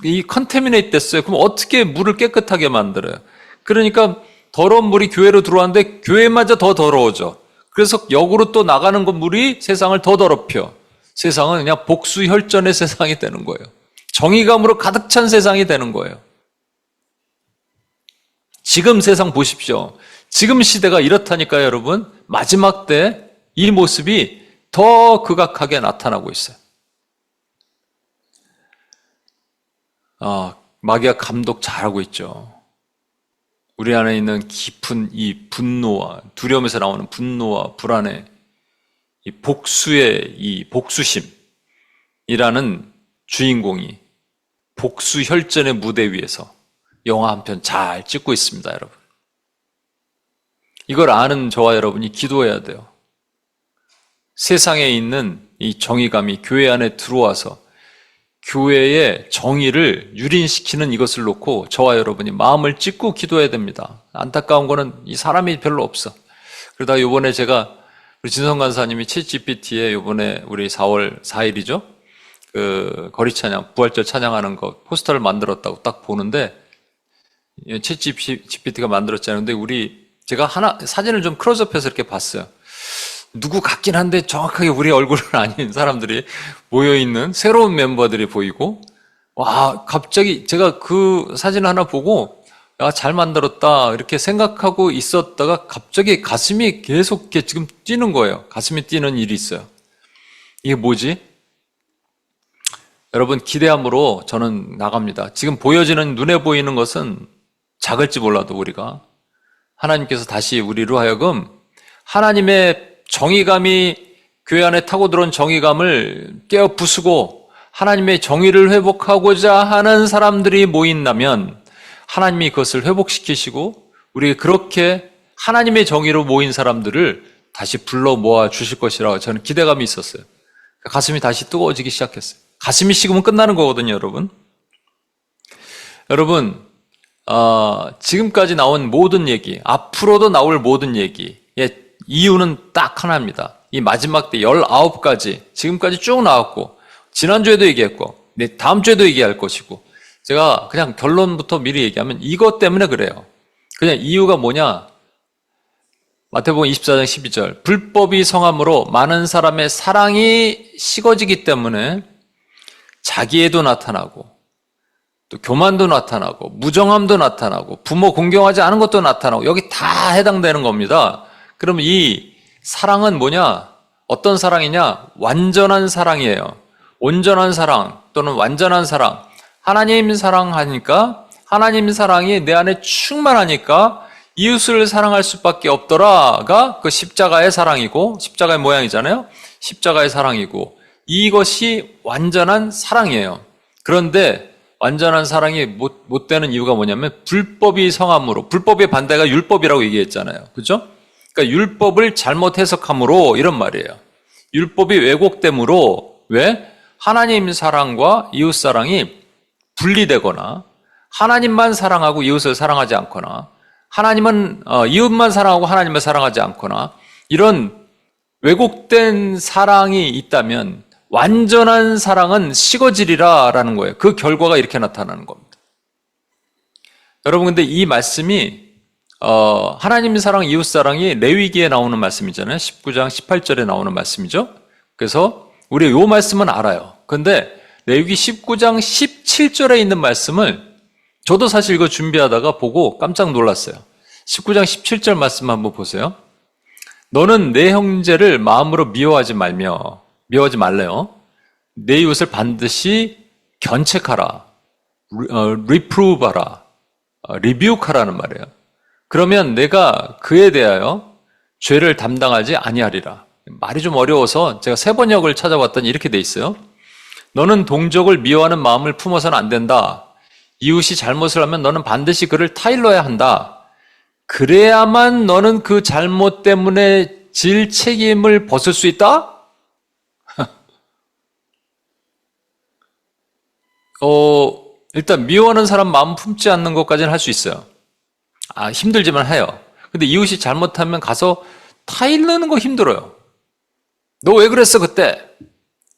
이 컨테미네이트 됐어요. 그럼 어떻게 물을 깨끗하게 만들어요? 그러니까 더러운 물이 교회로 들어왔는데 교회마저 더 더러워져. 그래서 역으로 또 나가는 건 물이 세상을 더 더럽혀. 세상은 그냥 복수혈전의 세상이 되는 거예요. 정의감으로 가득 찬 세상이 되는 거예요. 지금 세상 보십시오. 지금 시대가 이렇다니까요, 여러분. 마지막 때 이 모습이 더 극악하게 나타나고 있어요. 마귀가 감독 잘하고 있죠. 우리 안에 있는 깊은 이 분노와 두려움에서 나오는 분노와 불안의 이 복수의 이 복수심이라는 주인공이 복수혈전의 무대 위에서 영화 한 편 잘 찍고 있습니다, 여러분. 이걸 아는 저와 여러분이 기도해야 돼요. 세상에 있는 이 정의감이 교회 안에 들어와서 교회의 정의를 유린시키는 이것을 놓고 저와 여러분이 마음을 찢고 기도해야 됩니다. 안타까운 거는 이 사람이 별로 없어. 그러다 요번에 제가 우리 진성 간사님이 챗GPT에 요번에 우리 4월 4일이죠? 그 거리 찬양, 부활절 찬양하는 거 포스터를 만들었다고 딱 보는데 챗GPT가 만들었잖아요. 근데 제가 사진을 좀 클로즈업해서 이렇게 봤어요. 누구 같긴 한데 정확하게 우리 얼굴은 아닌 사람들이 모여있는 새로운 멤버들이 보이고, 와, 갑자기 제가 그 사진 하나 보고, 야, 잘 만들었다, 이렇게 생각하고 있었다가 갑자기 가슴이 계속 이렇게 지금 뛰는 거예요. 가슴이 뛰는 일이 있어요. 이게 뭐지? 여러분, 기대함으로 저는 나갑니다. 지금 보여지는, 눈에 보이는 것은 작을지 몰라도 우리가 하나님께서 다시 우리로 하여금 하나님의 정의감이 교회 안에 타고 들어온 정의감을 깨어 부수고 하나님의 정의를 회복하고자 하는 사람들이 모인다면 하나님이 그것을 회복시키시고 우리 그렇게 하나님의 정의로 모인 사람들을 다시 불러 모아 주실 것이라고 저는 기대감이 있었어요. 가슴이 다시 뜨거워지기 시작했어요. 가슴이 식으면 끝나는 거거든요, 여러분. 여러분, 지금까지 나온 모든 얘기, 앞으로도 나올 모든 얘기의 이유는 딱 하나입니다. 이 마지막 때 19가지, 지금까지 쭉 나왔고, 지난주에도 얘기했고, 다음 주에도 얘기할 것이고, 제가 그냥 결론부터 미리 얘기하면 이것 때문에 그래요. 그냥 이유가 뭐냐? 마태복음 24장 12절. 불법이 성함으로 많은 사람의 사랑이 식어지기 때문에 자기애도 나타나고, 또 교만도 나타나고, 무정함도 나타나고, 부모 공경하지 않은 것도 나타나고, 여기 다 해당되는 겁니다. 그럼 이 사랑은 뭐냐? 어떤 사랑이냐? 완전한 사랑이에요. 온전한 사랑 또는 완전한 사랑. 하나님 사랑하니까, 하나님 사랑이 내 안에 충만하니까 이웃을 사랑할 수밖에 없더라가 그 십자가의 사랑이고, 십자가의 모양이잖아요. 십자가의 사랑이고, 이것이 완전한 사랑이에요. 그런데 완전한 사랑이 못 되는 이유가 뭐냐면 불법이 성함으로, 불법의 반대가 율법이라고 얘기했잖아요. 그죠? 그러니까 율법을 잘못 해석함으로 이런 말이에요. 율법이 왜곡됨으로, 왜? 하나님 사랑과 이웃 사랑이 분리되거나, 하나님만 사랑하고 이웃을 사랑하지 않거나, 하나님은 이웃만 사랑하고 하나님을 사랑하지 않거나, 이런 왜곡된 사랑이 있다면 완전한 사랑은 식어지리라라는 거예요. 그 결과가 이렇게 나타나는 겁니다. 여러분, 근데 이 말씀이 하나님 사랑, 이웃 사랑이 레위기에 나오는 말씀이잖아요. 19장 18절에 나오는 말씀이죠. 그래서 우리 이 말씀은 알아요. 근데 레위기 19장 17절에 있는 말씀을 저도 사실 이거 준비하다가 보고 깜짝 놀랐어요. 19장 17절 말씀 한번 보세요. 너는 내 형제를 마음으로 미워하지 말래요. 내 이웃을 반드시 견책하라, reprove하라, rebuke하라는 말이에요. 그러면 내가 그에 대하여 죄를 담당하지 아니하리라. 말이 좀 어려워서 제가 세 번역을 찾아봤더니 이렇게 돼 있어요. 너는 동족을 미워하는 마음을 품어서는 안 된다. 이웃이 잘못을 하면 너는 반드시 그를 타일러야 한다. 그래야만 너는 그 잘못 때문에 질 책임을 벗을 수 있다? 일단 미워하는 사람 마음 품지 않는 것까지는 할 수 있어요. 힘들지만 해요. 근데 이웃이 잘못하면 가서 타일르는 거 힘들어요. 너 왜 그랬어 그때?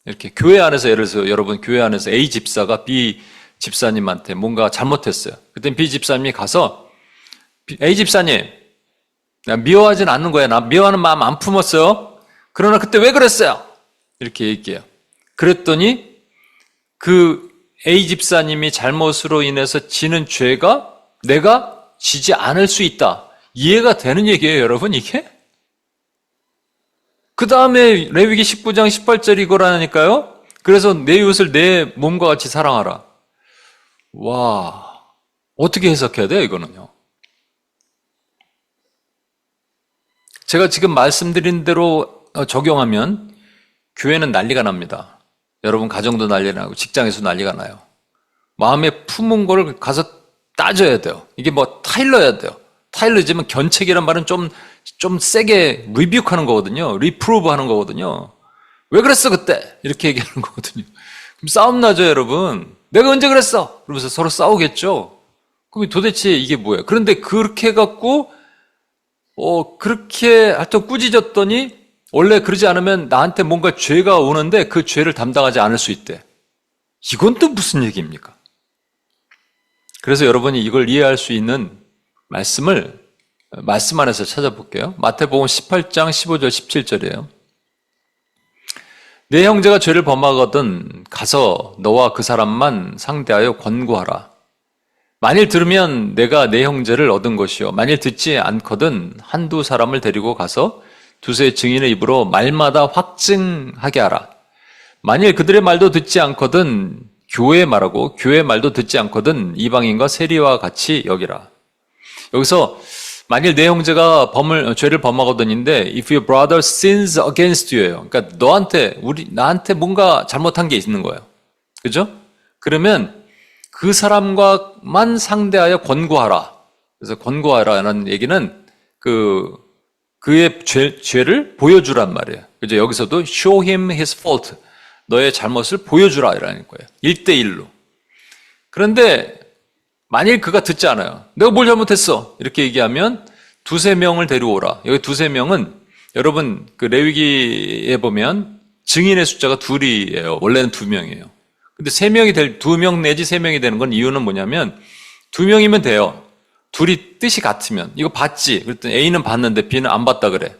이렇게 교회 안에서, 예를 들어서 여러분 교회 안에서 A 집사가 B 집사님한테 뭔가 잘못했어요. 그때 B 집사님이 가서 A 집사님, 나 미워하진 않는 거야. 나 미워하는 마음 안 품었어요. 그러나 그때 왜 그랬어요? 이렇게 얘기해요. 그랬더니 그 A 집사님이 잘못으로 인해서 지는 죄가 내가 지지 않을 수 있다. 이해가 되는 얘기예요, 여러분, 이게? 그 다음에 레위기 19장 18절 이거라니까요. 그래서 내 이웃을 내 몸과 같이 사랑하라. 와, 어떻게 해석해야 돼요, 이거는요? 제가 지금 말씀드린 대로 적용하면 교회는 난리가 납니다. 여러분 가정도 난리 나고 직장에서 난리가 나요. 마음에 품은 걸 가서 따져야 돼요. 이게 뭐 타일러야 돼요. 타일러지만 견책이란 말은 좀 세게 리뷰하는 거거든요. 리프로브 하는 거거든요. 왜 그랬어 그때? 이렇게 얘기하는 거거든요. 그럼 싸움 나죠, 여러분. 내가 언제 그랬어? 그러면서 서로 싸우겠죠. 그럼 도대체 이게 뭐예요? 그런데 그렇게 해갖고 그렇게 하여튼 꾸짖었더니 원래 그러지 않으면 나한테 뭔가 죄가 오는데 그 죄를 담당하지 않을 수 있대. 이건 또 무슨 얘기입니까? 그래서 여러분이 이걸 이해할 수 있는 말씀을 말씀 안에서 찾아볼게요. 마태복음 18장 15절 17절이에요. 내 형제가 죄를 범하거든 가서 너와 그 사람만 상대하여 권고하라. 만일 들으면 내가 내 형제를 얻은 것이요. 만일 듣지 않거든 한두 사람을 데리고 가서 두세 증인의 입으로 말마다 확증하게 하라. 만일 그들의 말도 듣지 않거든 교회의 말하고 교회의 말도 듣지 않거든 이방인과 세리와 같이 여기라. 여기서 만일 내 형제가 죄를 범하거든인데 if your brother sins against you예요. 그러니까 나한테 뭔가 잘못한 게 있는 거예요. 그죠? 그러면 그 사람과만 상대하여 권고하라. 그래서 권고하라는 얘기는 그의 죄를 보여주란 말이에요. 그죠? 여기서도 show him his fault. 너의 잘못을 보여주라 이라는 거예요. 1대1로. 그런데 만일 그가 듣지 않아요. 내가 뭘 잘못했어? 이렇게 얘기하면 두세 명을 데려오라. 여기 두세 명은 여러분 그 레위기에 보면 증인의 숫자가 둘이에요. 원래는 2명이에요. 근데 2명 내지 3명이 되는 건 이유는 뭐냐면 2명이면 돼요. 둘이 뜻이 같으면. 이거 봤지? 그랬더니 A는 봤는데 B는 안 봤다 그래.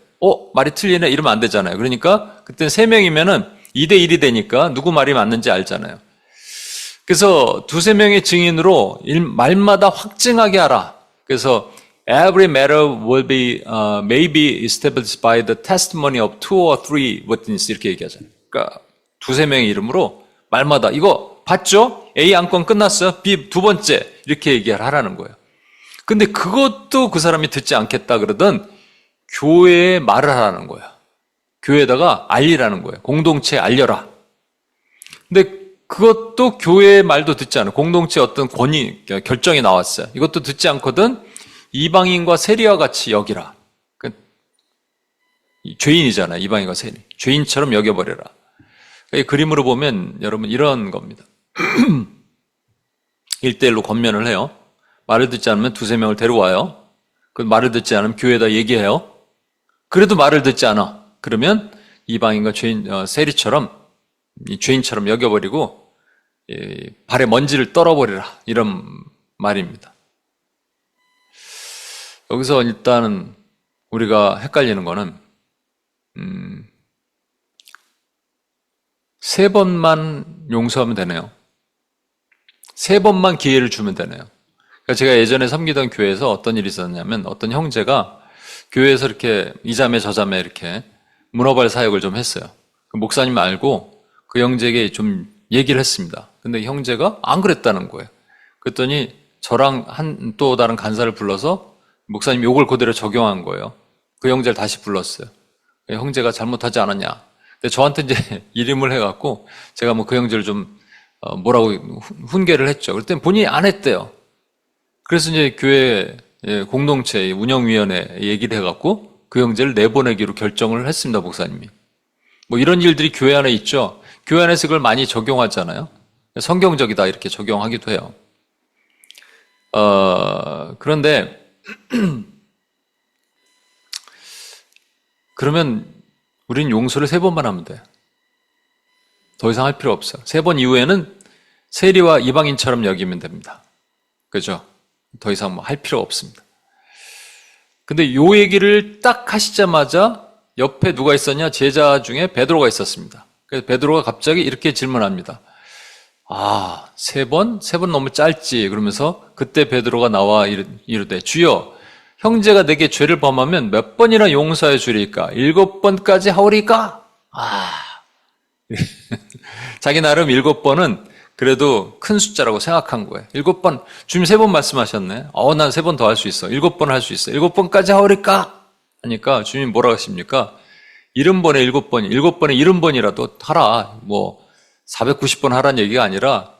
말이 틀리네? 이러면 안 되잖아요. 그러니까 그때는 3명이면은 2대1이 되니까 누구 말이 맞는지 알잖아요. 그래서 두세 명의 증인으로 말마다 확증하게 하라. 그래서 Every matter will be may be established by the testimony of 2 or 3 witnesses 이렇게 얘기하잖아요. 그러니까 두세 명의 이름으로 말마다 이거 봤죠? A 안건 끝났어요. B 두 번째 이렇게 얘기를 하라는 거예요. 근데 그것도 그 사람이 듣지 않겠다 그러던 교회에 말을 하라는 거예요. 교회에다가 알리라는 거예요. 공동체에 알려라. 근데 그것도 교회의 말도 듣지 않아요. 공동체 어떤 권위, 결정이 나왔어요. 이것도 듣지 않거든 이방인과 세리와 같이 여기라. 죄인이잖아요. 이방인과 세리. 죄인처럼 여겨버려라. 이 그림으로 보면 여러분 이런 겁니다. 1대1로 권면을 해요. 말을 듣지 않으면 두세 명을 데려와요. 그 말을 듣지 않으면 교회에다 얘기해요. 그래도 말을 듣지 않아. 그러면 이방인과 죄인, 세리처럼 죄인처럼 여겨버리고 발에 먼지를 떨어버리라. 이런 말입니다. 여기서 일단은 우리가 헷갈리는 거는 3번만 용서하면 되네요. 3번만 기회를 주면 되네요. 그러니까 제가 예전에 섬기던 교회에서 어떤 일이 있었냐면 어떤 형제가 교회에서 이렇게 이자매 저자매 이렇게 문어발 사역을 좀 했어요. 그 목사님 알고 그 형제에게 좀 얘기를 했습니다. 근데 형제가 안 그랬다는 거예요. 그랬더니 저랑 또 다른 간사를 불러서 목사님 욕을 그대로 적용한 거예요. 그 형제를 다시 불렀어요. 형제가 잘못하지 않았냐. 근데 저한테 이제 이름을 해갖고 제가 뭐 그 형제를 좀 뭐라고 훈계를 했죠. 그랬더니 본인이 안 했대요. 그래서 이제 교회 공동체 운영위원회 얘기를 해갖고 그 형제를 내보내기로 결정을 했습니다. 목사님이. 뭐 이런 일들이 교회 안에 있죠. 교회 안에서 그걸 많이 적용하잖아요. 성경적이다 이렇게 적용하기도 해요. 그런데 그러면 우린 용서를 3번만 하면 돼요. 더 이상 할 필요 없어요. 3번 이후에는 세리와 이방인처럼 여기면 됩니다. 그죠? 더 이상 뭐 할 필요 없습니다. 근데 요 얘기를 딱 하시자마자 옆에 누가 있었냐? 제자 중에 베드로가 있었습니다. 그래서 베드로가 갑자기 이렇게 질문합니다. 3번? 3번 너무 짧지. 그러면서 그때 베드로가 나와 이르되 주여 형제가 내게 죄를 범하면 몇 번이나 용서해 주리까? 7번까지 하오리까? 자기 나름 7번은 그래도 큰 숫자라고 생각한 거예요. 7번, 주님 3번 말씀하셨네. 난 3번 더 할 수 있어. 7번 할 수 있어. 7번까지 하오리까? 하니까 주님 뭐라고 하십니까? 70번에 7번, 7번에 70번이라도 하라. 뭐 490번 하라는 얘기가 아니라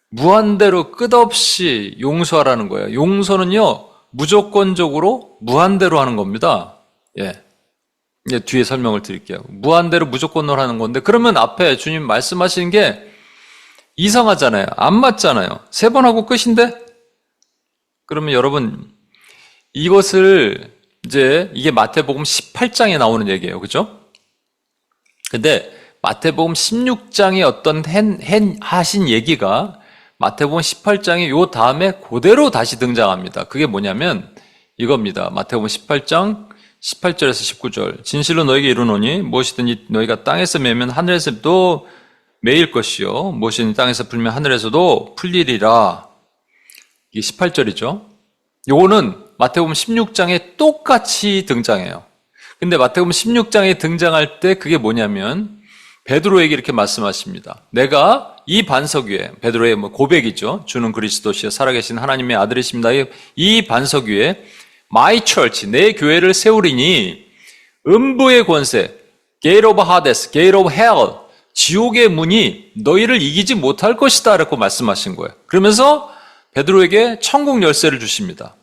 무한대로 끝없이 용서하라는 거예요. 용서는요, 무조건적으로 무한대로 하는 겁니다. 예. 이제 뒤에 설명을 드릴게요. 무한대로 무조건으로 하는 건데, 그러면 앞에 주님 말씀하시는 게 이상하잖아요. 안 맞잖아요. 3번 하고 끝인데? 그러면 여러분, 이것을 이게 마태복음 18장에 나오는 얘기예요. 그죠? 근데 마태복음 16장에 어떤 하신 얘기가 마태복음 18장에 요 다음에 그대로 다시 등장합니다. 그게 뭐냐면 이겁니다. 마태복음 18장 18절에서 19절. 진실로 너에게 이르노니 무엇이든지 너희가 땅에서 매면 하늘에서도 매일 것이요 무엇이든지 땅에서 풀면 하늘에서도 풀리리라. 이게 18절이죠. 요거는 마태복음 16장에 똑같이 등장해요. 근데 마태복음 16장에 등장할 때 그게 뭐냐면 베드로에게 이렇게 말씀하십니다. 내가 이 반석 위에, 베드로의 고백이죠. 주는 그리스도시여 살아계신 하나님의 아들이십니다. 이 반석 위에 My church, 내 교회를 세우리니 음부의 권세, gate of Hades, gate of hell, 지옥의 문이 너희를 이기지 못할 것이다 라고 말씀하신 거예요. 그러면서 베드로에게 천국 열쇠를 주십니다.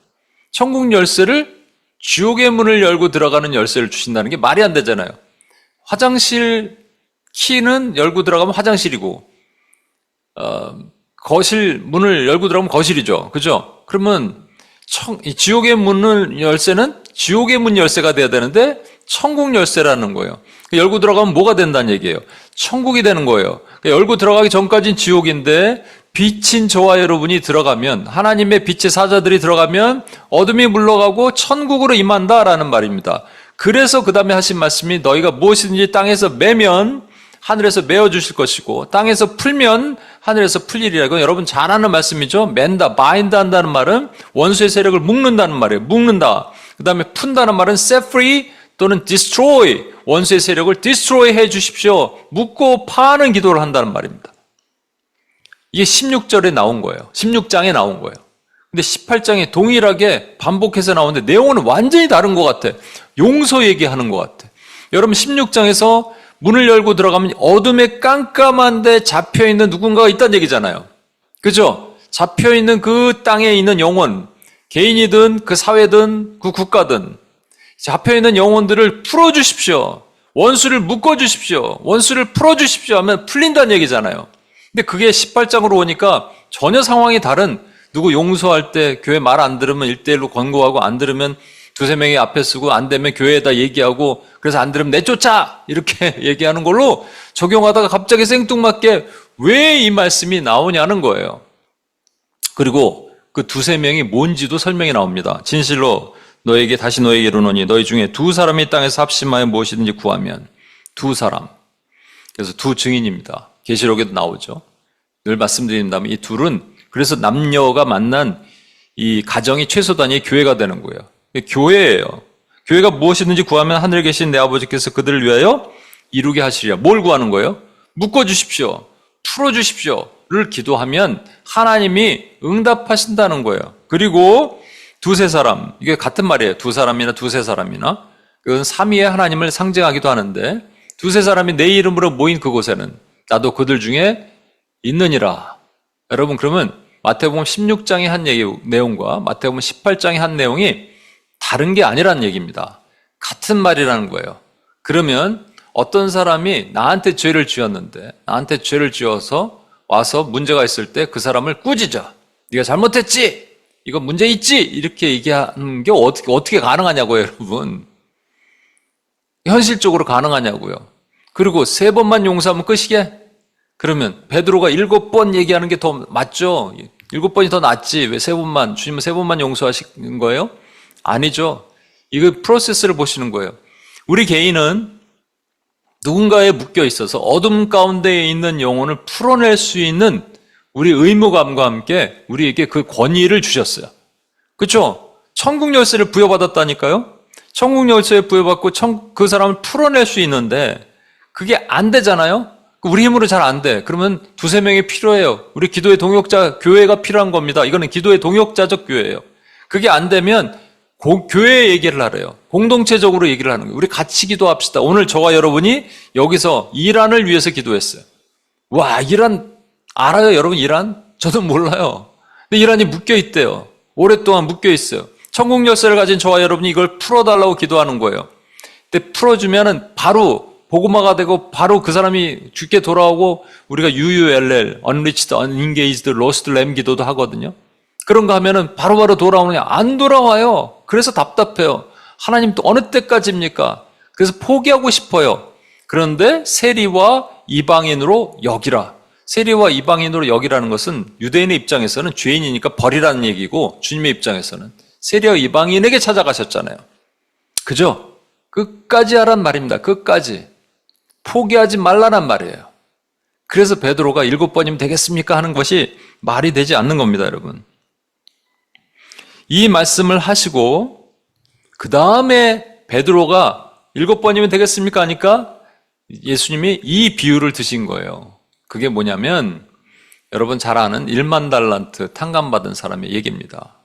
천국 열쇠를 지옥의 문을 열고 들어가는 열쇠를 주신다는 게 말이 안 되잖아요. 화장실 키는 열고 들어가면 화장실이고 거실 문을 열고 들어가면 거실이죠. 그죠? 그러면 지옥의 문을 열쇠는 지옥의 문 열쇠가 돼야 되는데 천국 열쇠라는 거예요. 열고 들어가면 뭐가 된다는 얘기예요? 천국이 되는 거예요. 열고 들어가기 전까지는 지옥인데 빛인 저와 여러분이 들어가면, 하나님의 빛의 사자들이 들어가면 어둠이 물러가고 천국으로 임한다라는 말입니다. 그래서 그 다음에 하신 말씀이 너희가 무엇이든지 땅에서 매면 하늘에서 메어주실 것이고 땅에서 풀면 하늘에서 풀리리라. 이건 여러분 잘 아는 말씀이죠. 맨다, 바인드 한다는 말은 원수의 세력을 묶는다는 말이에요. 묶는다. 그 다음에 푼다는 말은 set free 또는 destroy, 원수의 세력을 destroy 해 주십시오. 묶고 파는 기도를 한다는 말입니다. 이게 16절에 나온 거예요. 16장에 나온 거예요. 근데 18장에 동일하게 반복해서 나오는데 내용은 완전히 다른 것 같아. 용서 얘기하는 것 같아. 여러분 16장에서 문을 열고 들어가면 어둠에 깜깜한데 잡혀있는 누군가가 있다는 얘기잖아요. 그죠? 잡혀있는 그 땅에 있는 영혼, 개인이든 그 사회든 그 국가든 잡혀있는 영혼들을 풀어주십시오. 원수를 묶어주십시오. 원수를 풀어주십시오 하면 풀린다는 얘기잖아요. 근데 그게 18장으로 오니까 전혀 상황이 다른, 누구 용서할 때 교회 말 안 들으면 1대1로 권고하고 안 들으면 두세 명이 앞에 쓰고 안 되면 교회에다 얘기하고 그래서 안 들으면 내쫓아! 이렇게 얘기하는 걸로 적용하다가 갑자기 생뚱맞게 왜 이 말씀이 나오냐는 거예요. 그리고 그 두세 명이 뭔지도 설명이 나옵니다. 진실로 너에게 다시 너에게 이르노니 너희 중에 두 사람이 땅에서 합심하여 무엇이든지 구하면, 두 사람. 그래서 두 증인입니다. 계시록에도 나오죠. 늘 말씀드린다면 이 둘은 그래서 남녀가 만난 이 가정이 최소 단위의 교회가 되는 거예요. 교회예요. 교회가 무엇이든지 구하면 하늘에 계신 내 아버지께서 그들을 위하여 이루게 하시리라. 뭘 구하는 거예요? 묶어주십시오. 풀어주십시오를 기도하면 하나님이 응답하신다는 거예요. 그리고 두세 사람, 이게 같은 말이에요. 두 사람이나 두세 사람이나. 그건 삼위의 하나님을 상징하기도 하는데 두세 사람이 내 이름으로 모인 그곳에는 나도 그들 중에 있느니라. 여러분 그러면 마태복음 16장의 한 내용과 마태복음 18장의 한 내용이 다른 게 아니라는 얘기입니다. 같은 말이라는 거예요. 그러면 어떤 사람이 나한테 죄를 지었는데 나한테 죄를 지어서 와서 문제가 있을 때 그 사람을 꾸짖어. 네가 잘못했지? 이거 문제 있지? 이렇게 얘기하는 게 어떻게 가능하냐고요, 여러분. 현실적으로 가능하냐고요. 그리고 3번만 용서하면 끝이게? 그러면 베드로가 7번 얘기하는 게 더 맞죠? 7번이 더 낫지. 왜 3번만, 주님은 3번만 용서하신 거예요? 아니죠. 이거 프로세스를 보시는 거예요. 우리 개인은 누군가에 묶여 있어서 어둠 가운데에 있는 영혼을 풀어낼 수 있는 우리 의무감과 함께 우리에게 그 권위를 주셨어요. 그렇죠? 천국 열쇠를 부여받았다니까요. 천국 열쇠를 부여받고 그 사람을 풀어낼 수 있는데 그게 안 되잖아요. 우리 힘으로 잘 안 돼. 그러면 두세 명이 필요해요. 우리 기도의 동역자, 교회가 필요한 겁니다. 이거는 기도의 동역자적 교회예요. 그게 안 되면 교회 얘기를 하래요. 공동체적으로 얘기를 하는 거예요. 우리 같이 기도합시다. 오늘 저와 여러분이 여기서 이란을 위해서 기도했어요. 와, 이란 알아요, 여러분? 이란? 저도 몰라요. 근데 이란이 묶여 있대요. 오랫동안 묶여 있어요. 천국 열쇠를 가진 저와 여러분이 이걸 풀어달라고 기도하는 거예요. 근데 풀어주면은 바로 복음화가 되고 바로 그 사람이 죽게 돌아오고 우리가 UULL, Unreached, Unengaged, Lost Lamb 기도도 하거든요. 그런 거 하면은 바로바로 돌아오느냐? 안 돌아와요. 그래서 답답해요. 하나님 또 어느 때까지입니까? 그래서 포기하고 싶어요. 그런데 세리와 이방인으로 여기라. 세리와 이방인으로 여기라는 것은 유대인의 입장에서는 죄인이니까 버리라는 얘기고 주님의 입장에서는 세리와 이방인에게 찾아가셨잖아요. 그죠? 끝까지 하란 말입니다. 끝까지. 포기하지 말라란 말이에요. 그래서 베드로가 7번이면 되겠습니까? 하는 것이 말이 되지 않는 겁니다, 여러분. 이 말씀을 하시고 그 다음에 베드로가 7번이면 되겠습니까? 하니까 예수님이 이 비유를 드신 거예요. 그게 뭐냐면 여러분 잘 아는 1만 달란트 탕감받은 사람의 얘기입니다.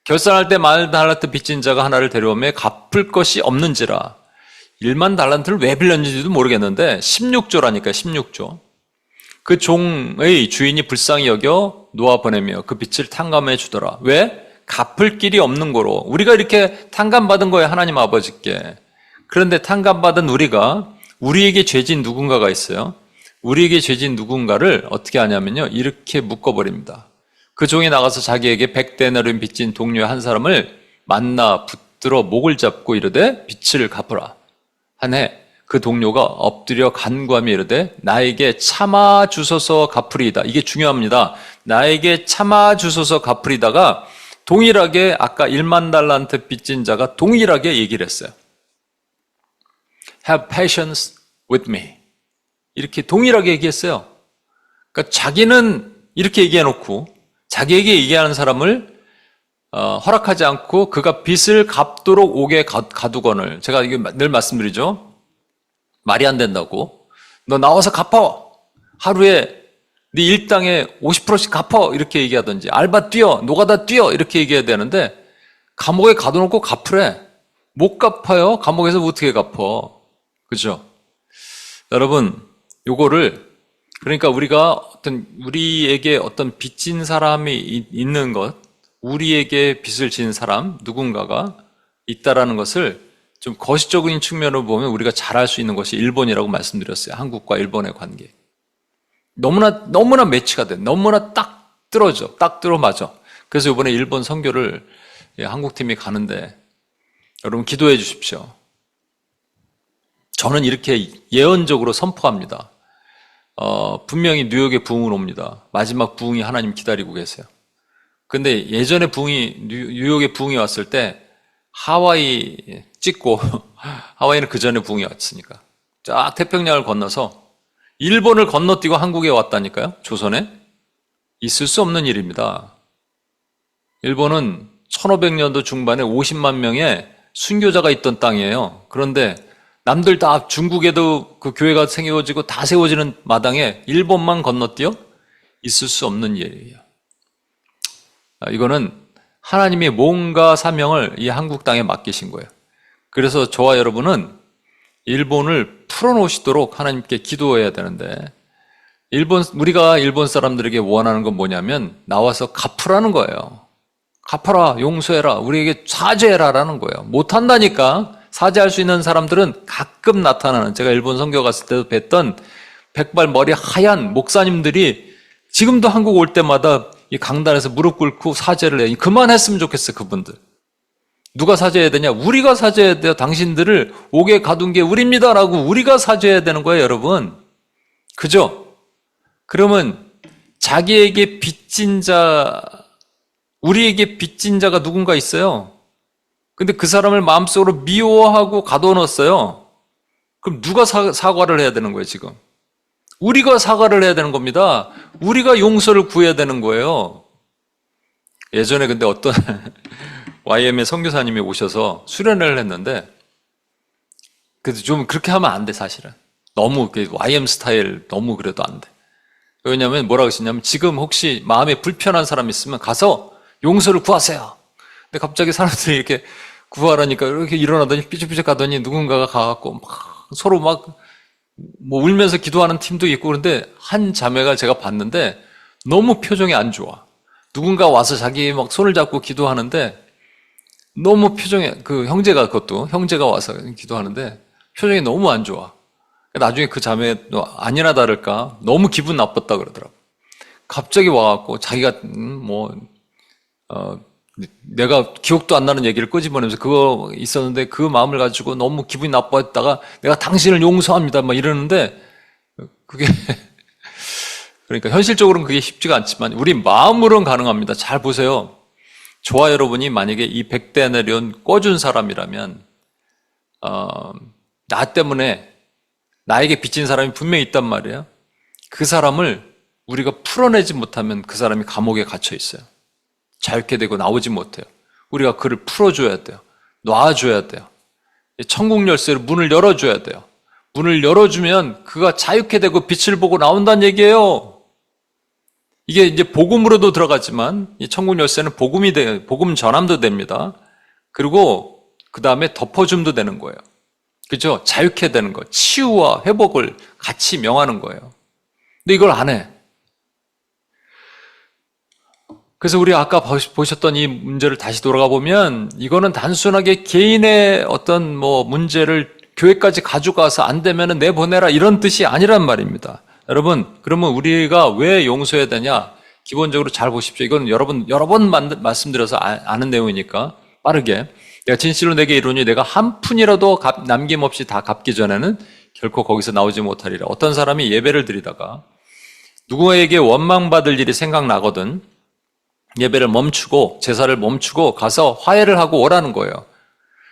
결산할 때 10,000달란트 빚진 자가 하나를 데려오매 갚을 것이 없는지라. 1만 달란트를 왜 빌렸는지도 모르겠는데 16조라니까 16조. 그 종의 주인이 불쌍히 여겨 놓아 보내며 그 빚을 탕감해 주더라. 왜? 갚을 길이 없는 거로. 우리가 이렇게 탕감받은 거예요, 하나님 아버지께. 그런데 탕감받은 우리에게 죄진 누군가가 있어요. 우리에게 죄진 누군가를 어떻게 하냐면요, 이렇게 묶어버립니다. 그 종이 나가서 자기에게 100데나리온 빚진 동료의 한 사람을 만나 붙들어 목을 잡고 이르되 빚을 갚으라 하네. 그 동료가 엎드려 간구하며 이르되 나에게 참아 주소서 갚으리이다. 이게 중요합니다. 나에게 참아 주소서 갚으리다가 동일하게 아까 1만 달란트 빚진 자가 동일하게 얘기를 했어요. Have patience with me. 이렇게 동일하게 얘기했어요. 그러니까 자기는 이렇게 얘기해놓고 자기에게 얘기하는 사람을 허락하지 않고 그가 빚을 갚도록 옥에 가두거늘. 제가 이게 늘 말씀드리죠. 말이 안 된다고. 너 나와서 갚아. 하루에 네 일당의 50%씩 갚아. 이렇게 얘기하든지 알바 뛰어. 노가다 뛰어. 이렇게 얘기해야 되는데 감옥에 가둬놓고 갚으래. 못 갚아요. 감옥에서 어떻게 갚아. 그죠? 여러분, 요거를 그러니까 우리에게 어떤 빚진 사람이 있는 것, 우리에게 빚을 지는 사람, 누군가가 있다라는 것을 좀 거시적인 측면으로 보면 우리가 잘 알 수 있는 것이 일본이라고 말씀드렸어요. 한국과 일본의 관계. 너무나 매치가 돼. 너무나 딱 들어맞아. 그래서 이번에 일본 선교를 한국팀이 가는데 여러분 기도해 주십시오. 저는 이렇게 예언적으로 선포합니다. 분명히 뉴욕에 부흥은 옵니다. 마지막 부흥이 하나님 기다리고 계세요. 근데 예전에 뉴욕에 부흥이 왔을 때 하와이 찍고 하와이는 그 전에 부흥이 왔으니까 쫙 태평양을 건너서 일본을 건너뛰고 한국에 왔다니까요. 조선에. 있을 수 없는 일입니다. 일본은 1500년도 중반에 50만 명의 순교자가 있던 땅이에요. 그런데 남들 다 중국에도 그 교회가 세워지고 다 세워지는 마당에 일본만 건너뛰어 있을 수 없는 일이에요. 이거는 하나님의 뭔가 사명을 이 한국 땅에 맡기신 거예요. 그래서 저와 여러분은 일본을 풀어놓으시도록 하나님께 기도해야 되는데 우리가 일본 사람들에게 원하는 건 뭐냐면 나와서 갚으라는 거예요. 갚아라, 용서해라, 우리에게 사죄해라라는 거예요. 못한다니까. 사죄할 수 있는 사람들은 가끔 나타나는, 제가 일본 선교 갔을 때도 뵀던 백발 머리 하얀 목사님들이 지금도 한국 올 때마다 이 강단에서 무릎 꿇고 사죄를 해. 그만했으면 좋겠어요, 그분들. 누가 사죄해야 되냐? 우리가 사죄해야 돼요. 당신들을 옥에 가둔 게 우리입니다라고 우리가 사죄해야 되는 거예요, 여러분. 그죠? 그러면 자기에게 우리에게 빚진 자가 누군가 있어요. 근데 그 사람을 마음속으로 미워하고 가둬놓았어요. 그럼 누가 사과를 해야 되는 거예요, 지금? 우리가 사과를 해야 되는 겁니다. 우리가 용서를 구해야 되는 거예요. 예전에 근데 어떤 YM의 선교사님이 오셔서 수련회를 했는데, 그래도 좀 그렇게 하면 안 돼, 사실은. 너무 YM 스타일 너무 그래도 안 돼. 왜냐하면 뭐라고 하시냐면 지금 혹시 마음에 불편한 사람 있으면 가서 용서를 구하세요. 근데 갑자기 사람들이 이렇게 구하라니까 이렇게 일어나더니 삐죽삐죽 가더니 누군가가 가갖고 막 서로 막 뭐 울면서 기도하는 팀도 있고 그런데 한 자매가 제가 봤는데 너무 표정이 안 좋아. 누군가 와서 자기 막 손을 잡고 기도하는데 너무 그것도 형제가 와서 기도하는데 표정이 너무 안 좋아. 나중에 그 자매도 아니나 다를까 너무 기분 나빴다 그러더라고. 갑자기 와갖고 자기가 내가 기억도 안 나는 얘기를 끄집어내면서 그거 있었는데 그 마음을 가지고 너무 기분이 나빴다가 내가 당신을 용서합니다 막 이러는데 그게 그러니까 현실적으로는 그게 쉽지가 않지만 우리 마음으로는 가능합니다. 잘 보세요. 저와 여러분이 만약에 이 100데나리온 꿔준 사람이라면 나 때문에 나에게 빚진 사람이 분명히 있단 말이에요. 그 사람을 우리가 풀어내지 못하면 그 사람이 감옥에 갇혀 있어요. 자유케 되고 나오지 못해요. 우리가 그를 풀어줘야 돼요. 놔줘야 돼요. 천국 열쇠로 문을 열어줘야 돼요. 문을 열어주면 그가 자유케 되고 빛을 보고 나온다는 얘기예요. 이게 이제 복음으로도 들어가지만 이 천국 열쇠는 복음 전함도 됩니다. 그리고 그 다음에 덮어줌도 되는 거예요. 그죠? 자유케 되는 거, 치유와 회복을 같이 명하는 거예요. 근데 이걸 안 해. 그래서 우리 아까 보셨던 이 문제를 다시 돌아가 보면 이거는 단순하게 개인의 어떤 문제를 교회까지 가져가서 안 되면 내보내라 이런 뜻이 아니란 말입니다. 여러분, 그러면 우리가 왜 용서해야 되냐? 기본적으로 잘 보십시오. 이건 여러 번 말씀드려서 아는 내용이니까 빠르게. 내가 진실로 내게 이르노니 내가 한 푼이라도 남김없이 다 갚기 전에는 결코 거기서 나오지 못하리라. 어떤 사람이 예배를 드리다가 누구에게 원망받을 일이 생각나거든 예배를 멈추고 제사를 멈추고 가서 화해를 하고 오라는 거예요.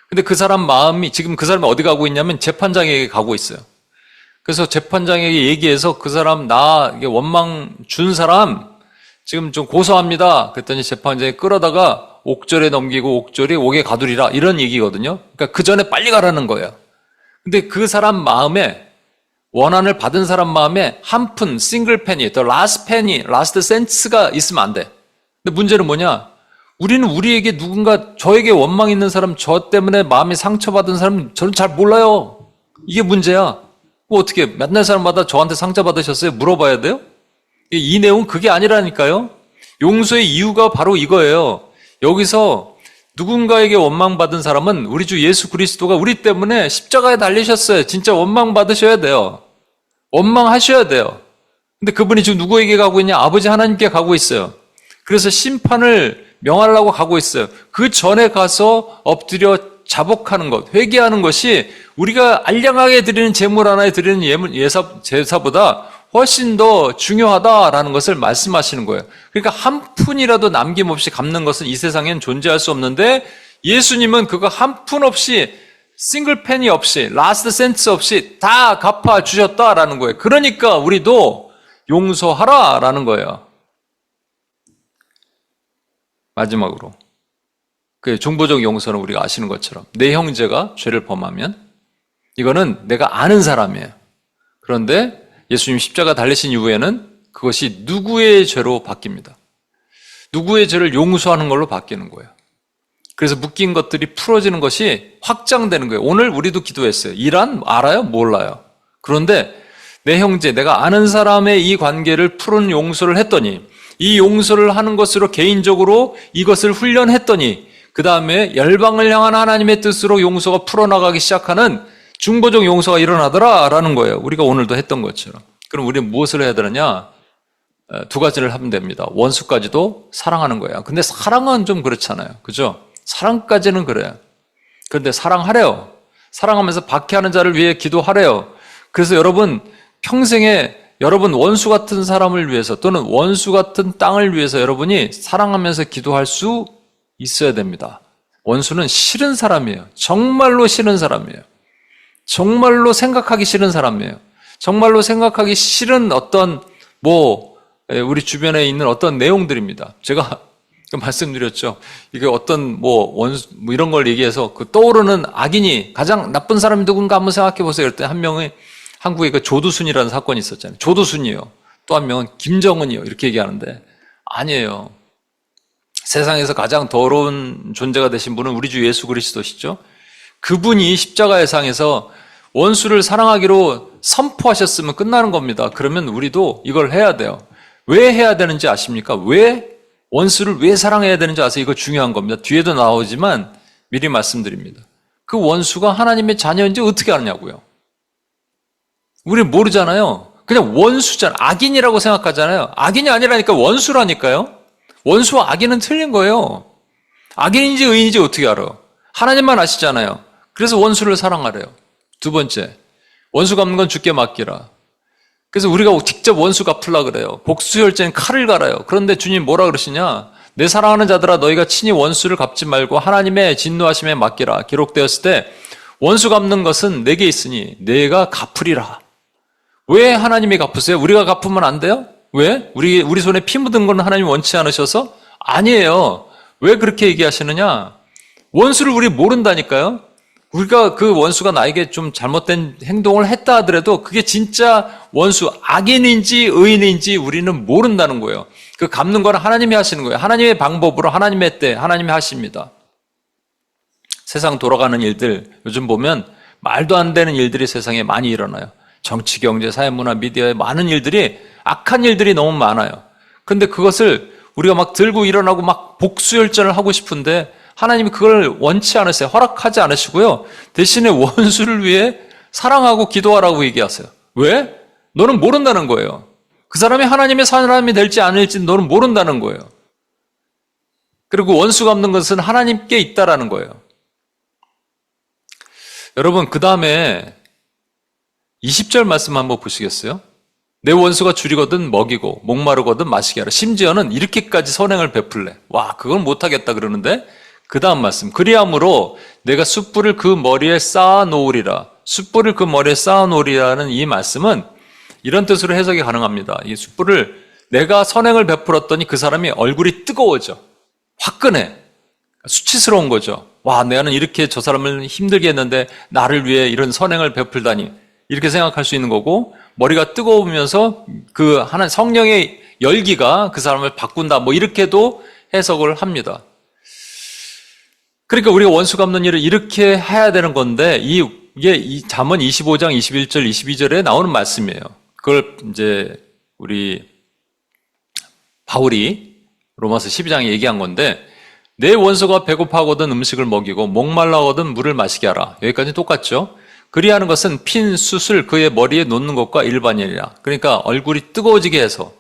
근데 그 사람 마음이 지금 그 사람이 어디 가고 있냐면 재판장에게 가고 있어요. 그래서 재판장에게 얘기해서 그 사람 이게 원망 준 사람 지금 좀 고소합니다. 그랬더니 재판장이 끌어다가 옥절에 넘기고 옥절이 옥에 가두리라 이런 얘기거든요. 그러니까 그 전에 빨리 가라는 거예요. 근데 그 사람 마음에 원한을 받은 사람 마음에 한 푼, 싱글 페니, 더 라스트 페니, 라스트 센스가 있으면 안 돼. 근데 문제는 뭐냐? 우리는 우리에게 누군가 저에게 원망 있는 사람, 저 때문에 마음이 상처받은 사람 저는 잘 몰라요. 이게 문제야. 어떻게 만날 사람마다 저한테 상처 받으셨어요? 물어봐야 돼요? 이 내용은 그게 아니라니까요. 용서의 이유가 바로 이거예요. 여기서 누군가에게 원망받은 사람은 우리 주 예수 그리스도가 우리 때문에 십자가에 달리셨어요. 진짜 원망받으셔야 돼요. 원망하셔야 돼요. 근데 그분이 지금 누구에게 가고 있냐? 아버지 하나님께 가고 있어요. 그래서 심판을 명하려고 가고 있어요. 그 전에 가서 엎드려 자복하는 것, 회개하는 것이 우리가 알량하게 드리는 제물 하나에 드리는 제사보다 훨씬 더 중요하다라는 것을 말씀하시는 거예요. 그러니까 한 푼이라도 남김없이 갚는 것은 이 세상엔 존재할 수 없는데 예수님은 그거 한 푼 없이 싱글 페니 없이 라스트 센스 없이 다 갚아주셨다라는 거예요. 그러니까 우리도 용서하라라는 거예요. 마지막으로 그 중보적 용서는 우리가 아시는 것처럼 내 형제가 죄를 범하면 이거는 내가 아는 사람이에요. 그런데 예수님 십자가 달리신 이후에는 그것이 누구의 죄로 바뀝니다. 누구의 죄를 용서하는 걸로 바뀌는 거예요. 그래서 묶인 것들이 풀어지는 것이 확장되는 거예요. 오늘 우리도 기도했어요. 이란 알아요? 몰라요. 그런데 내 형제, 내가 아는 사람의 이 관계를 푸는 용서를 했더니 이 용서를 하는 것으로 개인적으로 이것을 훈련했더니 그 다음에 열방을 향한 하나님의 뜻으로 용서가 풀어나가기 시작하는 중보적 용서가 일어나더라라는 거예요. 우리가 오늘도 했던 것처럼. 그럼 우리는 무엇을 해야 되느냐? 두 가지를 하면 됩니다. 원수까지도 사랑하는 거예요. 근데 사랑은 좀 그렇잖아요. 그죠? 사랑까지는 그래요. 그런데 사랑하래요. 사랑하면서 박해하는 자를 위해 기도하래요. 그래서 여러분 평생에 여러분 원수 같은 사람을 위해서 또는 원수 같은 땅을 위해서 여러분이 사랑하면서 기도할 수 있어야 됩니다. 원수는 싫은 사람이에요. 정말로 싫은 사람이에요. 정말로 생각하기 싫은 사람이에요. 정말로 생각하기 싫은 어떤 우리 주변에 있는 어떤 내용들입니다. 제가 말씀드렸죠. 이게 어떤 원수 이런 걸 얘기해서 그 떠오르는 악인이 가장 나쁜 사람이 누군가 한번 생각해 보세요. 그럴 때 한 명이 한국에 그 조두순이라는 사건이 있었잖아요. 조두순이요. 또 한 명은 김정은이요. 이렇게 얘기하는데 아니에요. 세상에서 가장 더러운 존재가 되신 분은 우리 주 예수 그리스도시죠. 그분이 십자가의 상에서 원수를 사랑하기로 선포하셨으면 끝나는 겁니다. 그러면 우리도 이걸 해야 돼요. 왜 해야 되는지 아십니까? 원수를 왜 사랑해야 되는지 아세요? 이거 중요한 겁니다. 뒤에도 나오지만 미리 말씀드립니다. 그 원수가 하나님의 자녀인지 어떻게 아느냐고요. 우리는 모르잖아요. 그냥 원수잖아요. 악인이라고 생각하잖아요. 악인이 아니라니까 원수라니까요. 원수와 악인은 틀린 거예요. 악인인지 의인인지 어떻게 알아? 하나님만 아시잖아요. 그래서 원수를 사랑하래요. 두 번째, 원수 갚는 건 주께 맡기라. 그래서 우리가 직접 원수 갚으려고 그래요. 복수혈제는 칼을 갈아요. 그런데 주님 뭐라 그러시냐? 내 사랑하는 자들아 너희가 친히 원수를 갚지 말고 하나님의 진노하심에 맡기라. 기록되었을 때 원수 갚는 것은 내게 있으니 내가 갚으리라. 왜 하나님이 갚으세요? 우리가 갚으면 안 돼요? 왜? 우리 손에 피 묻은 건 하나님이 원치 않으셔서? 아니에요. 왜 그렇게 얘기하시느냐? 원수를 우리 모른다니까요? 우리가 그 원수가 나에게 좀 잘못된 행동을 했다 하더라도 그게 진짜 원수, 악인인지 의인인지 우리는 모른다는 거예요. 그 갚는 건 하나님이 하시는 거예요. 하나님의 방법으로 하나님의 때 하나님이 하십니다. 세상 돌아가는 일들 요즘 보면 말도 안 되는 일들이 세상에 많이 일어나요. 정치, 경제, 사회, 문화, 미디어의 많은 일들이 악한 일들이 너무 많아요. 그런데 그것을 우리가 막 들고 일어나고 막 복수열전을 하고 싶은데 하나님이 그걸 원치 않으세요. 허락하지 않으시고요. 대신에 원수를 위해 사랑하고 기도하라고 얘기하세요. 왜? 너는 모른다는 거예요. 그 사람이 하나님의 사람이 될지 아닐지 너는 모른다는 거예요. 그리고 원수 갚는 것은 하나님께 있다라는 거예요. 여러분 그 다음에 20절 말씀 한번 보시겠어요? 내 원수가 줄이거든 먹이고 목마르거든 마시게 하라. 심지어는 이렇게까지 선행을 베풀래. 와 그건 못하겠다 그러는데 그 다음 말씀. 그리함으로 내가 숯불을 그 머리에 쌓아 놓으리라. 숯불을 그 머리에 쌓아놓으리라는 이 말씀은 이런 뜻으로 해석이 가능합니다. 이 숯불을 내가 선행을 베풀었더니 그 사람이 얼굴이 뜨거워져. 화끈해. 수치스러운 거죠. 와, 내가는 이렇게 저 사람을 힘들게 했는데 나를 위해 이런 선행을 베풀다니. 이렇게 생각할 수 있는 거고, 머리가 뜨거우면서 그 하나님 성령의 열기가 그 사람을 바꾼다. 뭐 이렇게도 해석을 합니다. 그러니까 우리가 원수 갚는 일을 이렇게 해야 되는 건데, 이게 이 잠언 25장 21절 22절에 나오는 말씀이에요. 그걸 이제 우리 바울이 로마서 12장에 얘기한 건데, 내 원수가 배고파하거든 음식을 먹이고 목말라하거든 물을 마시게 하라. 여기까지 똑같죠? 그리하는 것은 핀 숯을 그의 머리에 놓는 것과 일반이라. 그러니까 얼굴이 뜨거워지게 해서,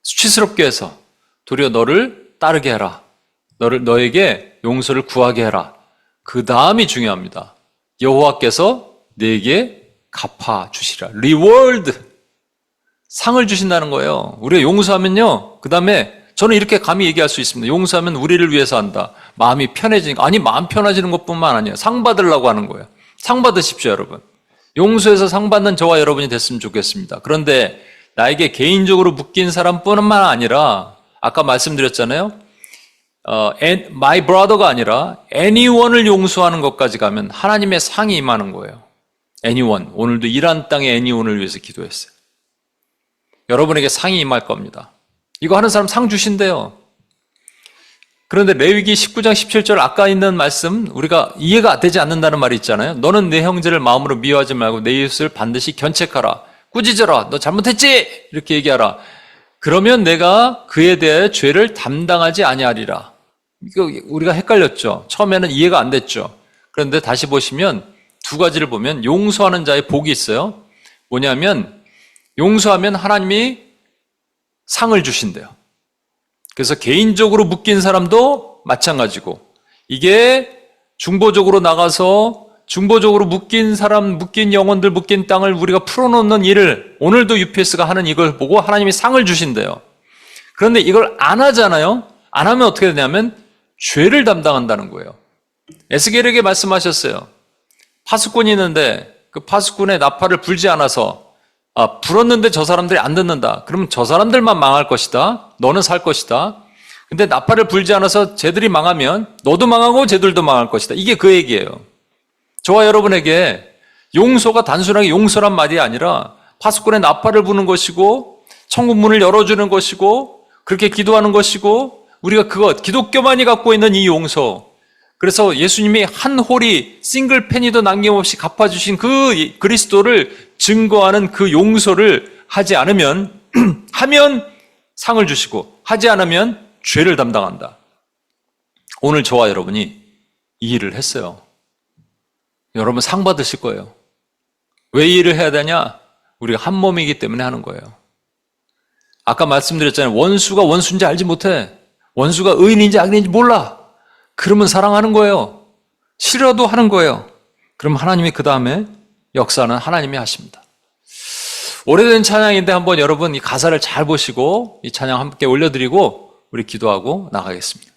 수치스럽게 해서 도리어 너를 따르게 해라. 너에게 용서를 구하게 해라. 그 다음이 중요합니다. 여호와께서 내게 갚아 주시라. 리워드. 상을 주신다는 거예요. 우리가 용서하면요. 그 다음에 저는 이렇게 감히 얘기할 수 있습니다. 용서하면 우리를 위해서 한다. 마음이 편해지니까. 아니, 마음 편해지는 것뿐만 아니에요. 상 받으려고 하는 거예요. 상 받으십시오, 여러분. 용서해서 상 받는 저와 여러분이 됐으면 좋겠습니다. 그런데 나에게 개인적으로 묶인 사람뿐만 아니라 아까 말씀드렸잖아요. my brother가 아니라 anyone을 용서하는 것까지 가면 하나님의 상이 임하는 거예요. anyone. 오늘도 이란 땅의 anyone을 위해서 기도했어요. 여러분에게 상이 임할 겁니다. 이거 하는 사람 상 주신대요. 그런데 레위기 19장 17절 아까 있는 말씀 우리가 이해가 되지 않는다는 말이 있잖아요. 너는 내 형제를 마음으로 미워하지 말고 내 이웃을 반드시 견책하라. 꾸짖어라. 너 잘못했지? 이렇게 얘기하라. 그러면 내가 그에 대해 죄를 담당하지 아니하리라. 이거 우리가 헷갈렸죠. 처음에는 이해가 안 됐죠. 그런데 다시 보시면 두 가지를 보면 용서하는 자의 복이 있어요. 뭐냐면 용서하면 하나님이 상을 주신대요. 그래서 개인적으로 묶인 사람도 마찬가지고 이게 중보적으로 나가서 중보적으로 묶인 사람, 묶인 영혼들, 묶인 땅을 우리가 풀어놓는 일을 오늘도 UPS가 하는 이걸 보고 하나님이 상을 주신대요. 그런데 이걸 안 하잖아요. 안 하면 어떻게 되냐면 죄를 담당한다는 거예요. 에스겔에게 말씀하셨어요. 파수꾼이 있는데 그 파수꾼의 나팔을 불지 않아서 불었는데 저 사람들이 안 듣는다. 그러면 저 사람들만 망할 것이다. 너는 살 것이다. 근데 나팔을 불지 않아서 쟤들이 망하면 너도 망하고 쟤들도 망할 것이다. 이게 그 얘기예요. 저와 여러분에게 용서가 단순하게 용서란 말이 아니라 파수꾼의 나팔을 부는 것이고 천국 문을 열어주는 것이고 그렇게 기도하는 것이고 우리가 기독교만이 갖고 있는 이 용서, 그래서 예수님이 한 홀이 싱글 페니도 남김없이 갚아주신 그 그리스도를 증거하는 그 용서를 하지 않으면 하면 상을 주시고 하지 않으면 죄를 담당한다. 오늘 저와 여러분이 이 일을 했어요. 여러분 상 받으실 거예요. 왜 이 일을 해야 되냐? 우리가 한 몸이기 때문에 하는 거예요. 아까 말씀드렸잖아요. 원수가 원수인지 알지 못해. 원수가 의인인지 악인인지 몰라. 그러면 사랑하는 거예요. 싫어도 하는 거예요. 그럼 하나님이 그 다음에 역사는 하나님이 하십니다. 오래된 찬양인데 한번 여러분 이 가사를 잘 보시고 이 찬양 함께 올려드리고 우리 기도하고 나가겠습니다.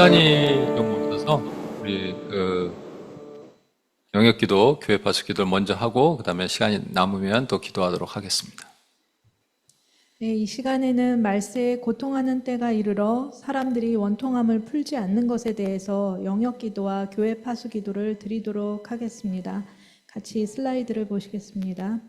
시간이 너무 없어서 우리 영역기도, 교회 파수 기도를 먼저 하고 그 다음에 시간이 남으면 또 기도하도록 하겠습니다. 네, 이 시간에는 말세에 고통하는 때가 이르러 사람들이 원통함을 풀지 않는 것에 대해서 영역기도와 교회 파수 기도를 드리도록 하겠습니다. 같이 슬라이드를 보시겠습니다.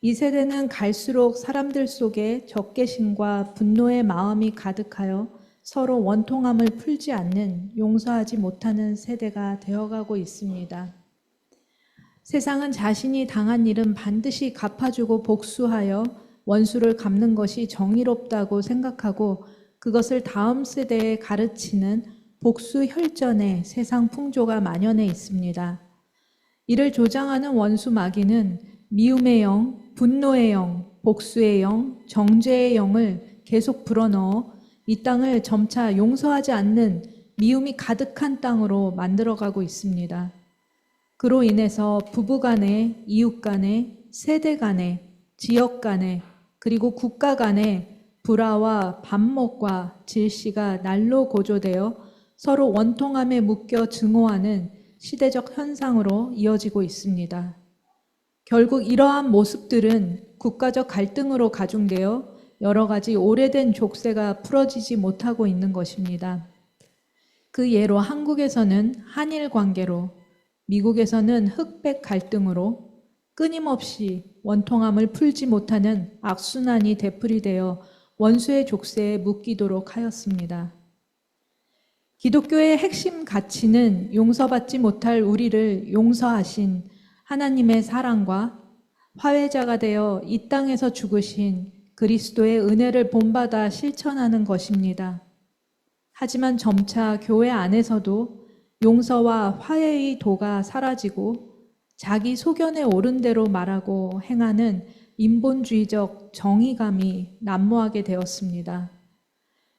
이 세대는 갈수록 사람들 속에 적개심과 분노의 마음이 가득하여 서로 원통함을 풀지 않는, 용서하지 못하는 세대가 되어가고 있습니다. 세상은 자신이 당한 일은 반드시 갚아주고 복수하여 원수를 갚는 것이 정의롭다고 생각하고 그것을 다음 세대에 가르치는 복수 혈전의 세상 풍조가 만연해 있습니다. 이를 조장하는 원수 마귀는 미움의 영, 분노의 영, 복수의 영, 정죄의 영을 계속 불어넣어 이 땅을 점차 용서하지 않는 미움이 가득한 땅으로 만들어가고 있습니다. 그로 인해서 부부 간에, 이웃 간에, 세대 간에, 지역 간에, 그리고 국가 간에 불화와 반목과 질시가 날로 고조되어 서로 원통함에 묶여 증오하는 시대적 현상으로 이어지고 있습니다. 결국 이러한 모습들은 국가적 갈등으로 가중되어 여러 가지 오래된 족쇄가 풀어지지 못하고 있는 것입니다. 그 예로 한국에서는 한일 관계로, 미국에서는 흑백 갈등으로 끊임없이 원통함을 풀지 못하는 악순환이 되풀이되어 원수의 족쇄에 묶이도록 하였습니다. 기독교의 핵심 가치는 용서받지 못할 우리를 용서하신 하나님의 사랑과 화해자가 되어 이 땅에서 죽으신 그리스도의 은혜를 본받아 실천하는 것입니다. 하지만 점차 교회 안에서도 용서와 화해의 도가 사라지고 자기 소견에 옳은 대로 말하고 행하는 인본주의적 정의감이 난무하게 되었습니다.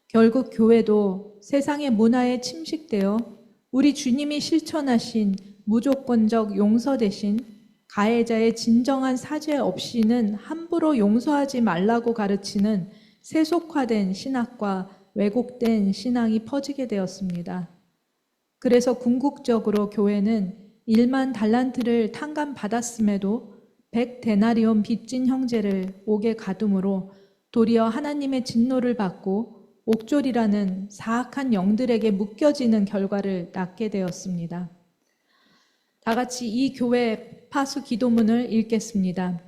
결국 교회도 세상의 문화에 침식되어 우리 주님이 실천하신 무조건적 용서 대신 가해자의 진정한 사죄 없이는 함부로 용서하지 말라고 가르치는 세속화된 신학과 왜곡된 신앙이 퍼지게 되었습니다. 그래서 궁극적으로 교회는 1만 달란트를 탕감받았음에도 100데나리온 빚진 형제를 옥에 가둠으로 도리어 하나님의 진노를 받고 옥졸이라는 사악한 영들에게 묶여지는 결과를 낳게 되었습니다. 다 같이 이 교회 파수 기도문을 읽겠습니다.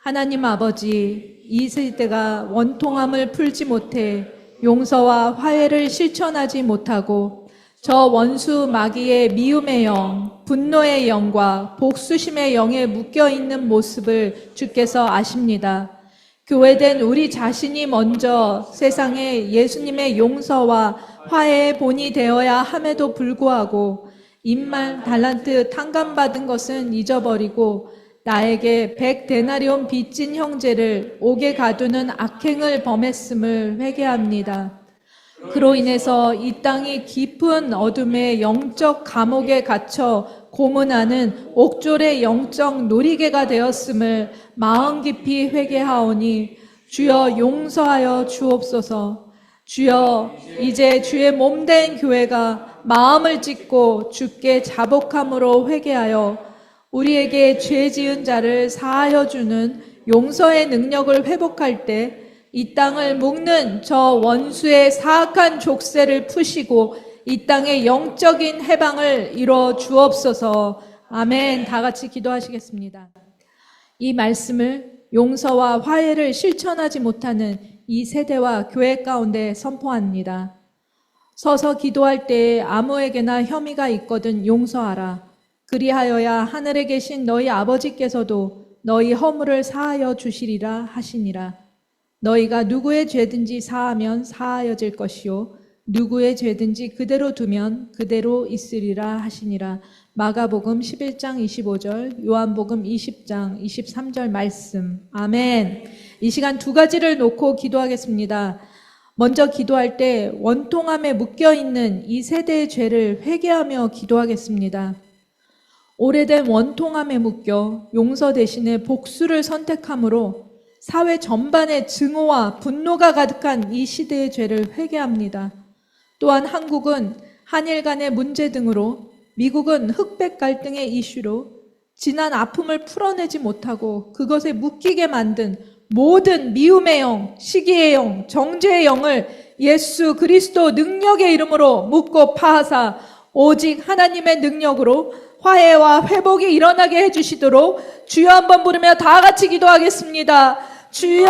하나님 아버지, 이 세대가 원통함을 풀지 못해 용서와 화해를 실천하지 못하고 저 원수 마귀의 미움의 영, 분노의 영과 복수심의 영에 묶여있는 모습을 주께서 아십니다. 교회된 우리 자신이 먼저 세상에 예수님의 용서와 화해의 본이 되어야 함에도 불구하고 1만 달란트 탕감받은 것은 잊어버리고 나에게 100데나리온 빚진 형제를 옥에 가두는 악행을 범했음을 회개합니다. 그로 인해서 이 땅이 깊은 어둠의 영적 감옥에 갇혀 고문하는 옥졸의 영적 놀이개가 되었음을 마음 깊이 회개하오니 주여 용서하여 주옵소서. 주여 이제 주의 몸된 교회가 마음을 찢고 주께 자복함으로 회개하여 우리에게 죄 지은 자를 사하여 주는 용서의 능력을 회복할 때 이 땅을 묶는 저 원수의 사악한 족쇄를 푸시고 이 땅의 영적인 해방을 이뤄 주옵소서. 아멘. 다 같이 기도하시겠습니다. 이 말씀을 용서와 화해를 실천하지 못하는 이 세대와 교회 가운데 선포합니다. 서서 기도할 때에 아무에게나 혐의가 있거든 용서하라. 그리하여야 하늘에 계신 너희 아버지께서도 너희 허물을 사하여 주시리라 하시니라. 너희가 누구의 죄든지 사하면 사하여질 것이요 누구의 죄든지 그대로 두면 그대로 있으리라 하시니라. 마가복음 11장 25절, 요한복음 20장 23절 말씀. 아멘. 이 시간 두 가지를 놓고 기도하겠습니다. 먼저 기도할 때 원통함에 묶여있는 이 세대의 죄를 회개하며 기도하겠습니다. 오래된 원통함에 묶여 용서 대신에 복수를 선택함으로 사회 전반의 증오와 분노가 가득한 이 시대의 죄를 회개합니다. 또한 한국은 한일 간의 문제 등으로, 미국은 흑백 갈등의 이슈로 지난 아픔을 풀어내지 못하고 그것에 묶이게 만든 모든 미움의 영, 시기의 영, 정죄의 영을 예수 그리스도 능력의 이름으로 묶고 파하사 오직 하나님의 능력으로 화해와 회복이 일어나게 해주시도록 주여 한번 부르며 다 같이 기도하겠습니다. 주여!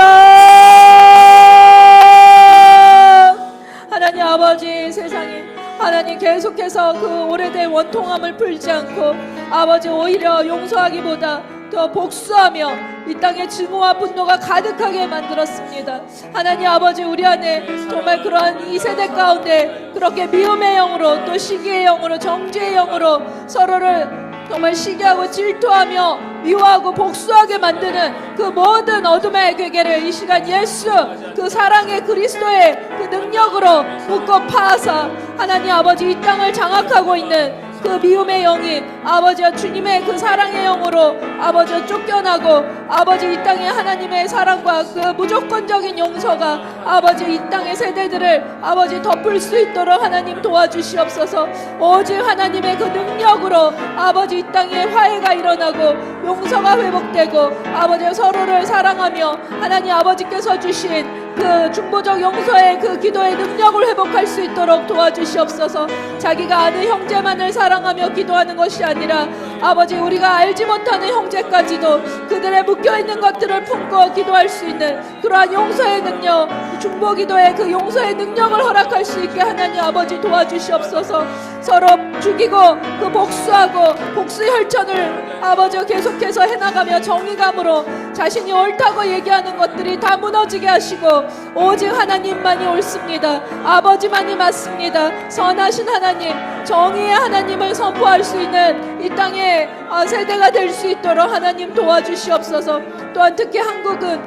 하나님 아버지, 세상에 하나님 계속해서 그 오래된 원통함을 풀지 않고 아버지 오히려 용서하기보다 더 복수하며 이 땅에 증오와 분노가 가득하게 만들었습니다. 하나님 아버지, 우리 안에 정말 그러한 이 세대 가운데 그렇게 미움의 영으로 또 시기의 영으로 정죄의 영으로 서로를 정말 시기하고 질투하며 미워하고 복수하게 만드는 그 모든 어둠의 괴계를 이 시간 예수 그 사랑의 그리스도의 그 능력으로 묶고 파하사 하나님 아버지 이 땅을 장악하고 있는 그 미움의 영이 아버지와 주님의 그 사랑의 영으로 아버지와 쫓겨나고 아버지 이 땅에 하나님의 사랑과 그 무조건적인 용서가 아버지 이 땅의 세대들을 아버지 덮을 수 있도록 하나님 도와주시옵소서. 오직 하나님의 그 능력으로 아버지 이 땅에 화해가 일어나고 용서가 회복되고 아버지 서로를 사랑하며 하나님 아버지께서 주신 그 중보적 용서의 그 기도의 능력을 회복할 수 있도록 도와주시옵소서. 자기가 아는 형제만을 사랑하며 기도하는 것이 아니라 아버지 우리가 알지 못하는 형제까지도 그들의 묶여있는 것들을 품고 기도할 수 있는 그러한 용서의 능력, 중보 기도의 그 용서의 능력을 허락할 수 있게 하나님 아버지 도와주시옵소서. 서로 죽이고 그 복수하고 복수의 혈전을 아버지가 계속해서 해나가며 정의감으로 자신이 옳다고 얘기하는 것들이 다 무너지게 하시고 오직 하나님만이 옳습니다. 아버지만이 맞습니다. 선하신 하나님, 정의의 하나님을 선포할 수 있는 이 땅의 세대가 될 수 있도록 하나님 도와주시옵소서. 또한 특히 한국은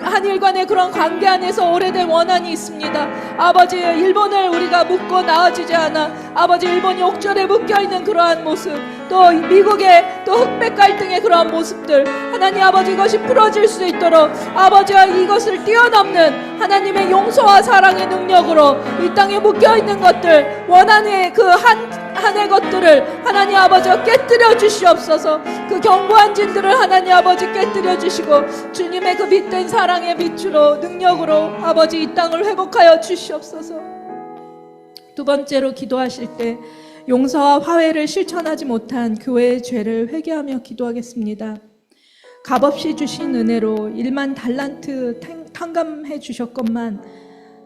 한일 간의 그런 관계 안에서 오래된 원한이 있습니다. 아버지 일본을 우리가 묶고 나아지지 않아 아버지 일본이 옥절에 묶여있는 그러한 모습, 또 미국의 또 흑백 갈등의 그러한 모습들 하나님 아버지 이것이 풀어질 수 있도록 아버지와 이것을 뛰어넘는 하나님의 용서와 사랑의 능력으로 이 땅에 묶여있는 것들 원한의 그 한 해 것들을 하나님 아버지가 깨뜨려 주시옵소서. 그 견고한 진들을 하나님 아버지 깨뜨려 주시고 주님의 그 빛된 사랑의 빛으로 능력으로 아버지 이 땅을 회복하여 주시옵소서. 두 번째로 기도하실 때 용서와 화해를 실천하지 못한 교회의 죄를 회개하며 기도하겠습니다. 값없이 주신 은혜로 1만 달란트 탕감해 주셨건만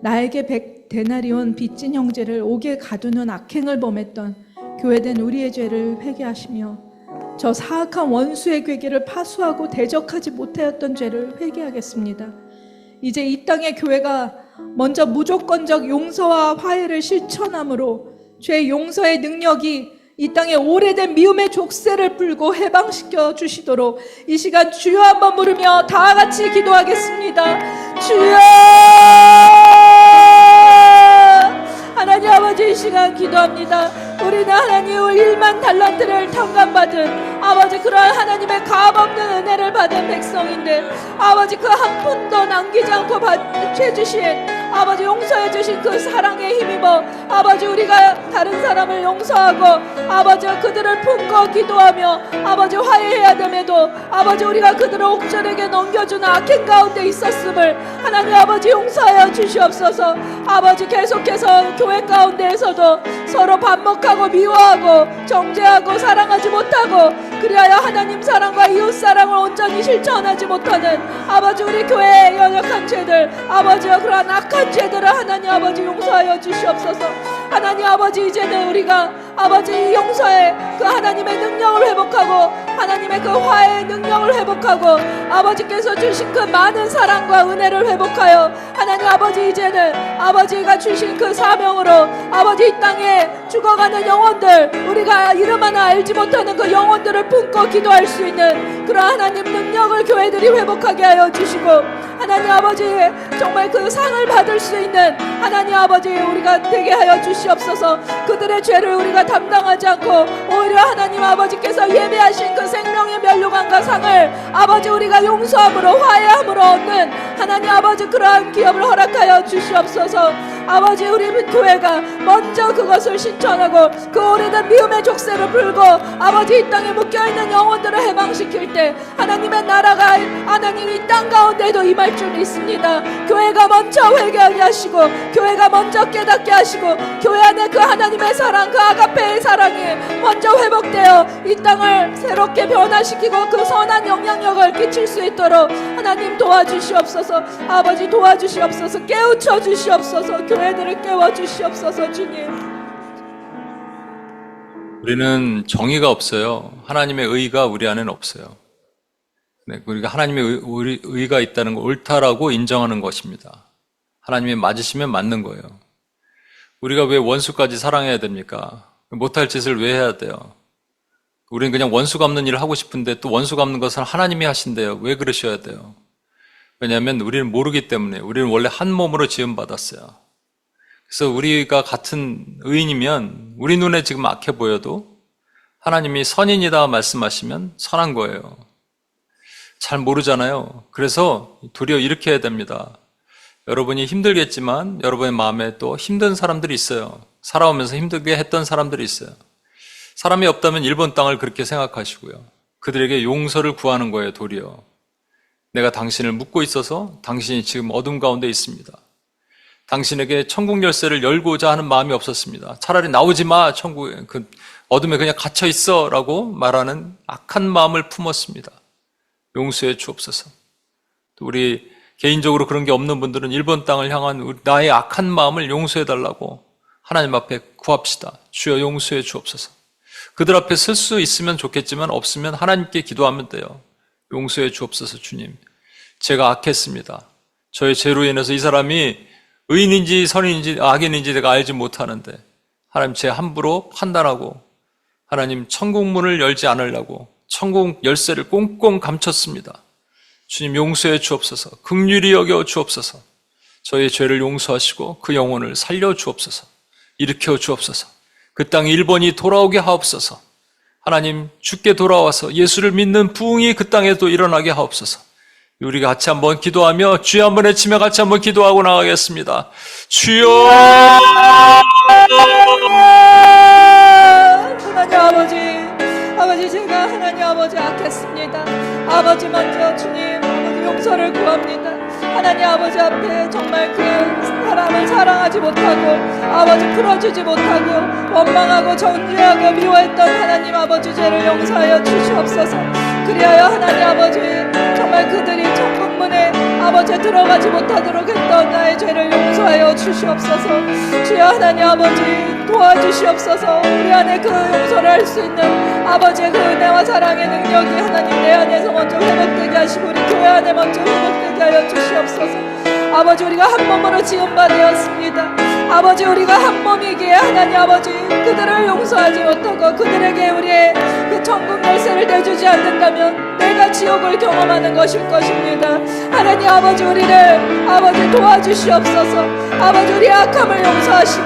나에게 100데나리온 빚진 형제를 옥에 가두는 악행을 범했던 교회된 우리의 죄를 회개하시며 저 사악한 원수의 괴계를 파수하고 대적하지 못하였던 죄를 회개하겠습니다. 이제 이 땅의 교회가 먼저 무조건적 용서와 화해를 실천함으로 죄 용서의 능력이 이 땅에 오래된 미움의 족쇄를 풀고 해방시켜 주시도록 이 시간 주여 한번 부르며 다 같이 기도하겠습니다. 주여! 하나님 아버지 이 시간 기도합니다. 우리는 하나님 1만 달란트를 탕감받은 아버지 그러한 하나님의 값없는 은혜를 받은 백성인데 아버지 그 한 푼도 남기지 않고 해주신 아버지 용서해 주신 그 사랑에 힘입어 아버지 우리가 다른 사람을 용서하고 아버지 그들을 품고 기도하며 아버지 화해해야 됨에도 아버지 우리가 그들을 옥절에게 넘겨주는 악행 가운데 있었음을 하나님 아버지 용서하여 주시옵소서. 아버지 계속해서 교회 가운데에서도 서로 반목하고 미워하고 정죄하고 사랑하지 못하고 그리하여 하나님 사랑과 이웃 사랑을 온전히 실천하지 못하는 아버지 우리 교회의 연약한 죄들 아버지와 그러한 악한 죄들을 하나님 아버지 용서하여 주시옵소서. 하나님 아버지 이제는 우리가 아버지 이 용서의 그 하나님의 능력을 회복하고 하나님의 그 화해의 능력을 회복하고 아버지께서 주신 그 많은 사랑과 은혜를 회복하여 하나님 아버지 이제는 아버지가 주신 그 사명으로 아버지 이 땅에 죽어가는 영혼들 우리가 이름 하나 알지 못하는 그 영혼들을 품고 기도할 수 있는 그런 하나님 능력을 교회들이 회복하게 하여 주시고 하나님 아버지 정말 그 상을 받을 수 있는 하나님 아버지 우리가 되게 하여 주시옵소서. 그들의 죄를 우리가 담당하지 않고 오히려 하나님 아버지께서 예배하신 그 생명의 면류관과 상을 아버지 우리가 용서함으로 화해함으로 얻는 하나님 아버지 그러한 기업을 허락하여 주시옵소서. 아버지 우리 교회가 먼저 그것을 실천하고 그 오래된 미움의 족쇄를 풀고 아버지 이 땅에 묶여있는 영혼들을 해방시킬 때 하나님의 나라가 하나님 이 땅 가운데도 임할 줄 믿습니다. 교회가 먼저 회개하게 하시고 교회가 먼저 깨닫게 하시고 교회 안에 그 하나님의 사랑, 그 아가페의 사랑이 먼저 회복되어 이 땅을 새롭게 변화시키고 그 선한 영향력을 끼칠 수 있도록 하나님 도와주시옵소서. 아버지 도와주시옵소서. 깨우쳐 주시옵소서. 교회들을 깨워주시옵소서. 주님, 우리는 정의가 없어요. 하나님의 의가 우리 안에는 없어요. 네, 우리가 하나님의 의가 있다는 걸 옳다라고 인정하는 것입니다. 하나님이 맞으시면 맞는 거예요. 우리가 왜 원수까지 사랑해야 됩니까? 못할 짓을 왜 해야 돼요? 우리는 그냥 원수 갚는 일을 하고 싶은데 또 원수 갚는 것은 하나님이 하신대요. 왜 그러셔야 돼요? 왜냐하면 우리는 모르기 때문에. 우리는 원래 한 몸으로 지음받았어요. 그래서 우리가 같은 의인이면 우리 눈에 지금 악해 보여도 하나님이 선인이다 말씀하시면 선한 거예요. 잘 모르잖아요. 그래서 도리어 이렇게 해야 됩니다. 여러분이 힘들겠지만 여러분의 마음에 또 힘든 사람들이 있어요. 살아오면서 힘들게 했던 사람들이 있어요. 사람이 없다면 일본 땅을 그렇게 생각하시고요. 그들에게 용서를 구하는 거예요. 도리어 내가 당신을 묻고 있어서 당신이 지금 어둠 가운데 있습니다. 당신에게 천국 열쇠를 열고자 하는 마음이 없었습니다. 차라리 나오지 마, 천국에, 그 어둠에 그냥 갇혀 있어 라고 말하는 악한 마음을 품었습니다. 용서해 주옵소서. 또 우리 개인적으로 그런 게 없는 분들은 일본 땅을 향한 나의 악한 마음을 용서해 달라고 하나님 앞에 구합시다. 주여 용서해 주옵소서. 그들 앞에 설 수 있으면 좋겠지만 없으면 하나님께 기도하면 돼요. 용서해 주옵소서. 주님, 제가 악했습니다. 저의 죄로 인해서 이 사람이 의인인지 선인인지 악인인지 내가 알지 못하는데 하나님 제 함부로 판단하고 하나님 천국 문을 열지 않으려고 천국 열쇠를 꽁꽁 감췄습니다. 주님 용서해 주옵소서. 긍휼히 여겨 주옵소서. 저의 죄를 용서하시고 그 영혼을 살려 주옵소서. 일으켜 주옵소서. 그 땅 일본이 돌아오게 하옵소서. 하나님 주께 돌아와서 예수를 믿는 부흥이 그 땅에도 일어나게 하옵소서. 우리가 같이 한번 기도하며 주여 한번 외치며 같이 한번 기도하고 나가겠습니다. 주여! 하나님 아버지 제가 하나님 아버지 악했습니다. 아버지 먼저 주님 아버지 용서를 구합니다. 하나님 아버지 앞에 정말 그 사람을 사랑하지 못하고 아버지 풀어주지 못하고 원망하고 정죄하고 미워했던 하나님 아버지 죄를 용서하여 주시옵소서. 그리하여 하나님 아버지 정말 그들이 천국문에 아버지 들어가지 못하도록 했던 나의 죄를 용서하여 주시옵소서. 주여 하나님 아버지 도와주시옵소서. 우리 안에 그 용서를 할 수 있는 아버지의 그 은혜와 사랑의 능력이 하나님 내 안에서 먼저 회복되게 하시고 우리 교회 안에 먼저 회복되게 하여 주시옵소서. 아버지 우리가 한 몸으로 지음바 되었습니다. 아버지 우리가 한 몸이기에 하나님 아버지 그들을 용서하지 못하고 그들에게 우리의 그 천국 열쇠를 내주지 않는다면 내가 지옥을 경험하는 것일 것입니다. 하나님 아버지 우리를 아버지 도와주시옵소서. 아버지 우리의 악함을 용서하시고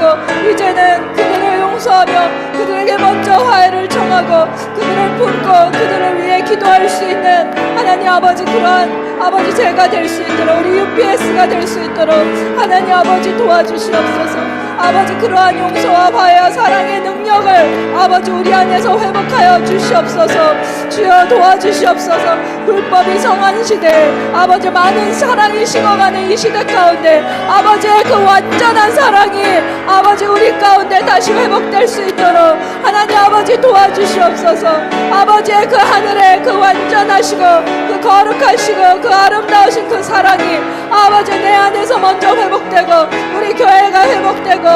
이제는 그들을 용서하며 그들에게 먼저 화해를 청하고 그들을 품고 그들을 위해 기도할 수 있는 하나님 아버지 그러한 아버지 제가 될 수 있도록 우리 UPS가 될 수 있도록 하나님 아버지 도와주시옵소서. 아버지 그러한 용서와 화해와 사랑의 능력을 아버지 우리 안에서 회복하여 주시옵소서. 주여 도와주시옵소서. 불법이 성한 시대에 아버지 많은 사랑이 식어가는 이 시대 가운데 아버지의 그 완전한 사랑이 아버지 우리 가운데 다시 회복될 수 있도록 하나님 아버지 도와주시옵소서. 아버지의 그 하늘에 그 완전하시고 그 거룩하시고 그 아름다우신 그 사랑이 아버지 내 안에서 먼저 회복되고 우리 교회가 회복되고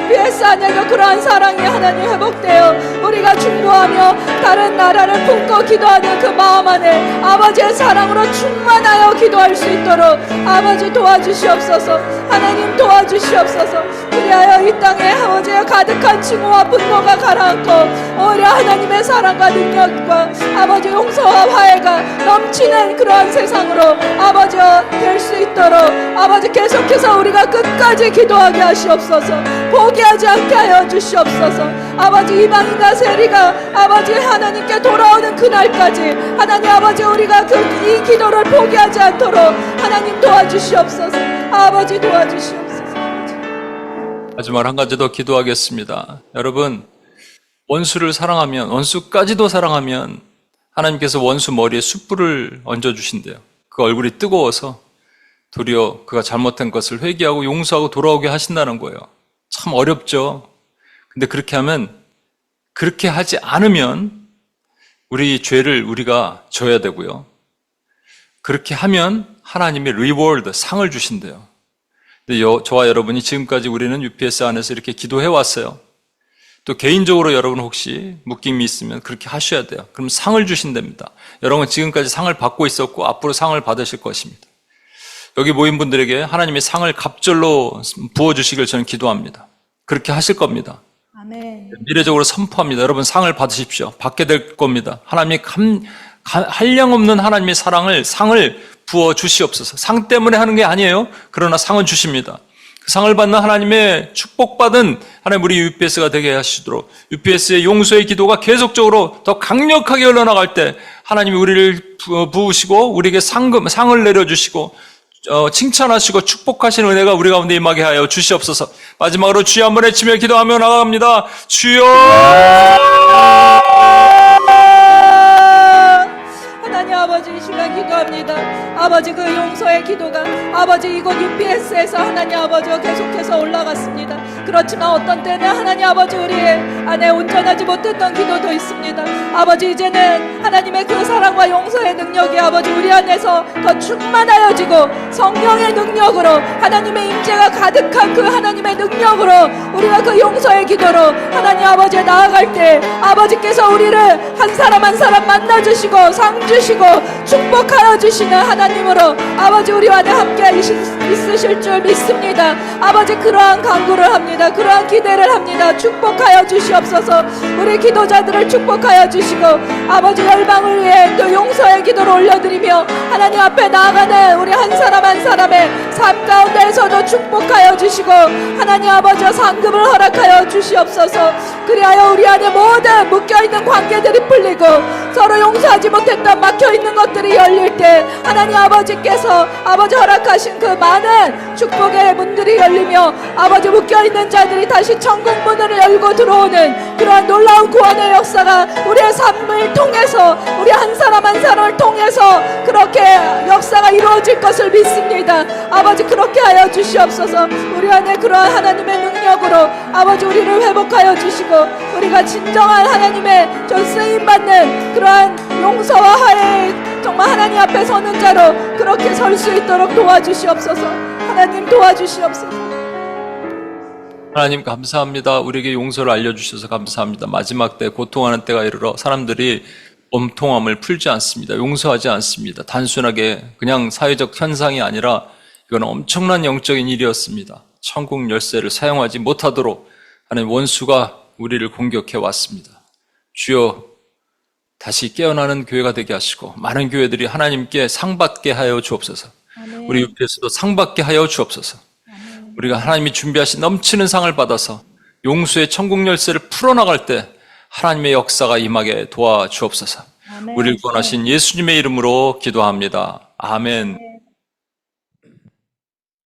UPS 안에도 그러한 사랑이 하나님 회복되어 우리가 중보하며 다른 나라를 품고 기도하는 그 마음 안에 아버지의 사랑으로 충만하여 기도할 수 있도록 아버지 도와주시옵소서. 하나님 도와주시옵소서. 그리하여 이 땅에 아버지의 가득한 증오와 분노가 가라앉고 오히려 하나님의 사랑과 능력과 아버지 용서와 화해가 넘치는 그러한 세상으로 아버지 될 수 있도록 아버지 계속해서 우리가 끝까지 기도하게 하시옵소서. 포기하지 않게 하여 주시옵소서. 아버지 이방인과 세리가 아버지 하나님께 돌아오는 그날까지 하나님 아버지 우리가 이 기도를 포기하지 않도록 하나님 도와주시옵소서. 아버지 도와주시옵소서. 마지막 한 가지 더 기도하겠습니다. 여러분, 원수를 사랑하면, 원수까지도 사랑하면 하나님께서 원수 머리에 숯불을 얹어주신대요. 그 얼굴이 뜨거워서 도리어 그가 잘못한 것을 회개하고 용서하고 돌아오게 하신다는 거예요. 참 어렵죠. 근데 그렇게 하지 않으면 우리 죄를 우리가 져야 되고요. 그렇게 하면 하나님이 리워드, 상을 주신대요. 근데 저와 여러분이 지금까지 우리는 UPS 안에서 이렇게 기도해 왔어요. 또 개인적으로 여러분 혹시 묶임이 있으면 그렇게 하셔야 돼요. 그럼 상을 주신답니다. 여러분 지금까지 상을 받고 있었고 앞으로 상을 받으실 것입니다. 여기 모인 분들에게 하나님의 상을 갑절로 부어주시길 저는 기도합니다. 그렇게 하실 겁니다. 아멘. 미래적으로 선포합니다. 여러분 상을 받으십시오. 받게 될 겁니다. 하나님이 한량없는 하나님의 상을 부어 주시옵소서. 상 때문에 하는 게 아니에요. 그러나 상은 주십니다. 그 상을 받는 하나님의 축복받은 하나님 우리 UPS가 되게 하시도록 UPS의 용서의 기도가 계속적으로 더 강력하게 흘러나갈 때 하나님이 우리를 부으시고 우리에게 상을 내려주시고 칭찬하시고 축복하시는 은혜가 우리 가운데 임하게 하여 주시옵소서. 마지막으로 주여 한번 외치며 기도하며 나아갑니다. 주여! 하나님 아버지 이 시간 기도합니다. 아버지 그 용서의 기도가 아버지 이곳 UPS에서 하나님 아버지와 계속해서 올라갔습니다. 그렇지만 어떤 때는 하나님 아버지 우리의 안에 온전하지 못했던 기도도 있습니다. 아버지 이제는 하나님의 그 사랑과 용서의 능력이 아버지 우리 안에서 더 충만하여지고 성령의 능력으로 하나님의 임재가 가득한 그 하나님의 능력으로 우리가 그 용서의 기도로 하나님 아버지에 나아갈 때 아버지께서 우리를 한 사람 한 사람 만나주시고 상 주시고 축복하여 주시는 하나님으로 아버지 우리 안에 함께 있으실 줄 믿습니다. 아버지 그러한 간구를 합니다. 그러한 기대를 합니다. 축복하여 주시옵소서. 우리 기도자들을 축복하여 주시고 아버지 열방을 위해 또 용서의 기도를 올려드리며 하나님 앞에 나아가는 우리 한 사람 한 사람의 삶 가운데에서도 축복하여 주시고 하나님 아버지와 상급을 허락하여 주시옵소서. 그리하여 우리 안에 모든 묶여있는 관계들이 풀리고 서로 용서하지 못했던 막혀있는 것들이 열릴 때 하나님 아버지께서 아버지 허락하신 그 많은 축복의 문들이 열리며 아버지 묶여있는 자들이 다시 천국 문을 열고 들어오는 그러한 놀라운 구원의 역사가 우리의 삶을 통해서 우리 한 사람 한 사람을 통해서 그렇게 역사가 이루어질 것을 믿습니다. 아버지 그렇게 하여 주시옵소서. 우리 안에 그러한 하나님의 능력으로 아버지 우리를 회복하여 주시고 우리가 진정한 하나님의 저 쓰임받는 그러한 용서와 화해 정말 하나님 앞에 서는 자로 그렇게 설 수 있도록 도와주시옵소서. 하나님 도와주시옵소서. 하나님 감사합니다. 우리에게 용서를 알려주셔서 감사합니다. 마지막 때 고통하는 때가 이르러 사람들이 원통함을 풀지 않습니다. 용서하지 않습니다. 단순하게 그냥 사회적 현상이 아니라 이건 엄청난 영적인 일이었습니다. 천국 열쇠를 사용하지 못하도록 하나님 원수가 우리를 공격해 왔습니다. 주여 다시 깨어나는 교회가 되게 하시고 많은 교회들이 하나님께 상받게 하여 주옵소서. 아멘. 우리 UPS도 상받게 하여 주옵소서. 아멘. 우리가 하나님이 준비하신 넘치는 상을 받아서 용수의 천국 열쇠를 풀어나갈 때 하나님의 역사가 임하게 도와주옵소서. 아멘. 우리를 구원하신 예수님의 이름으로 기도합니다. 아멘.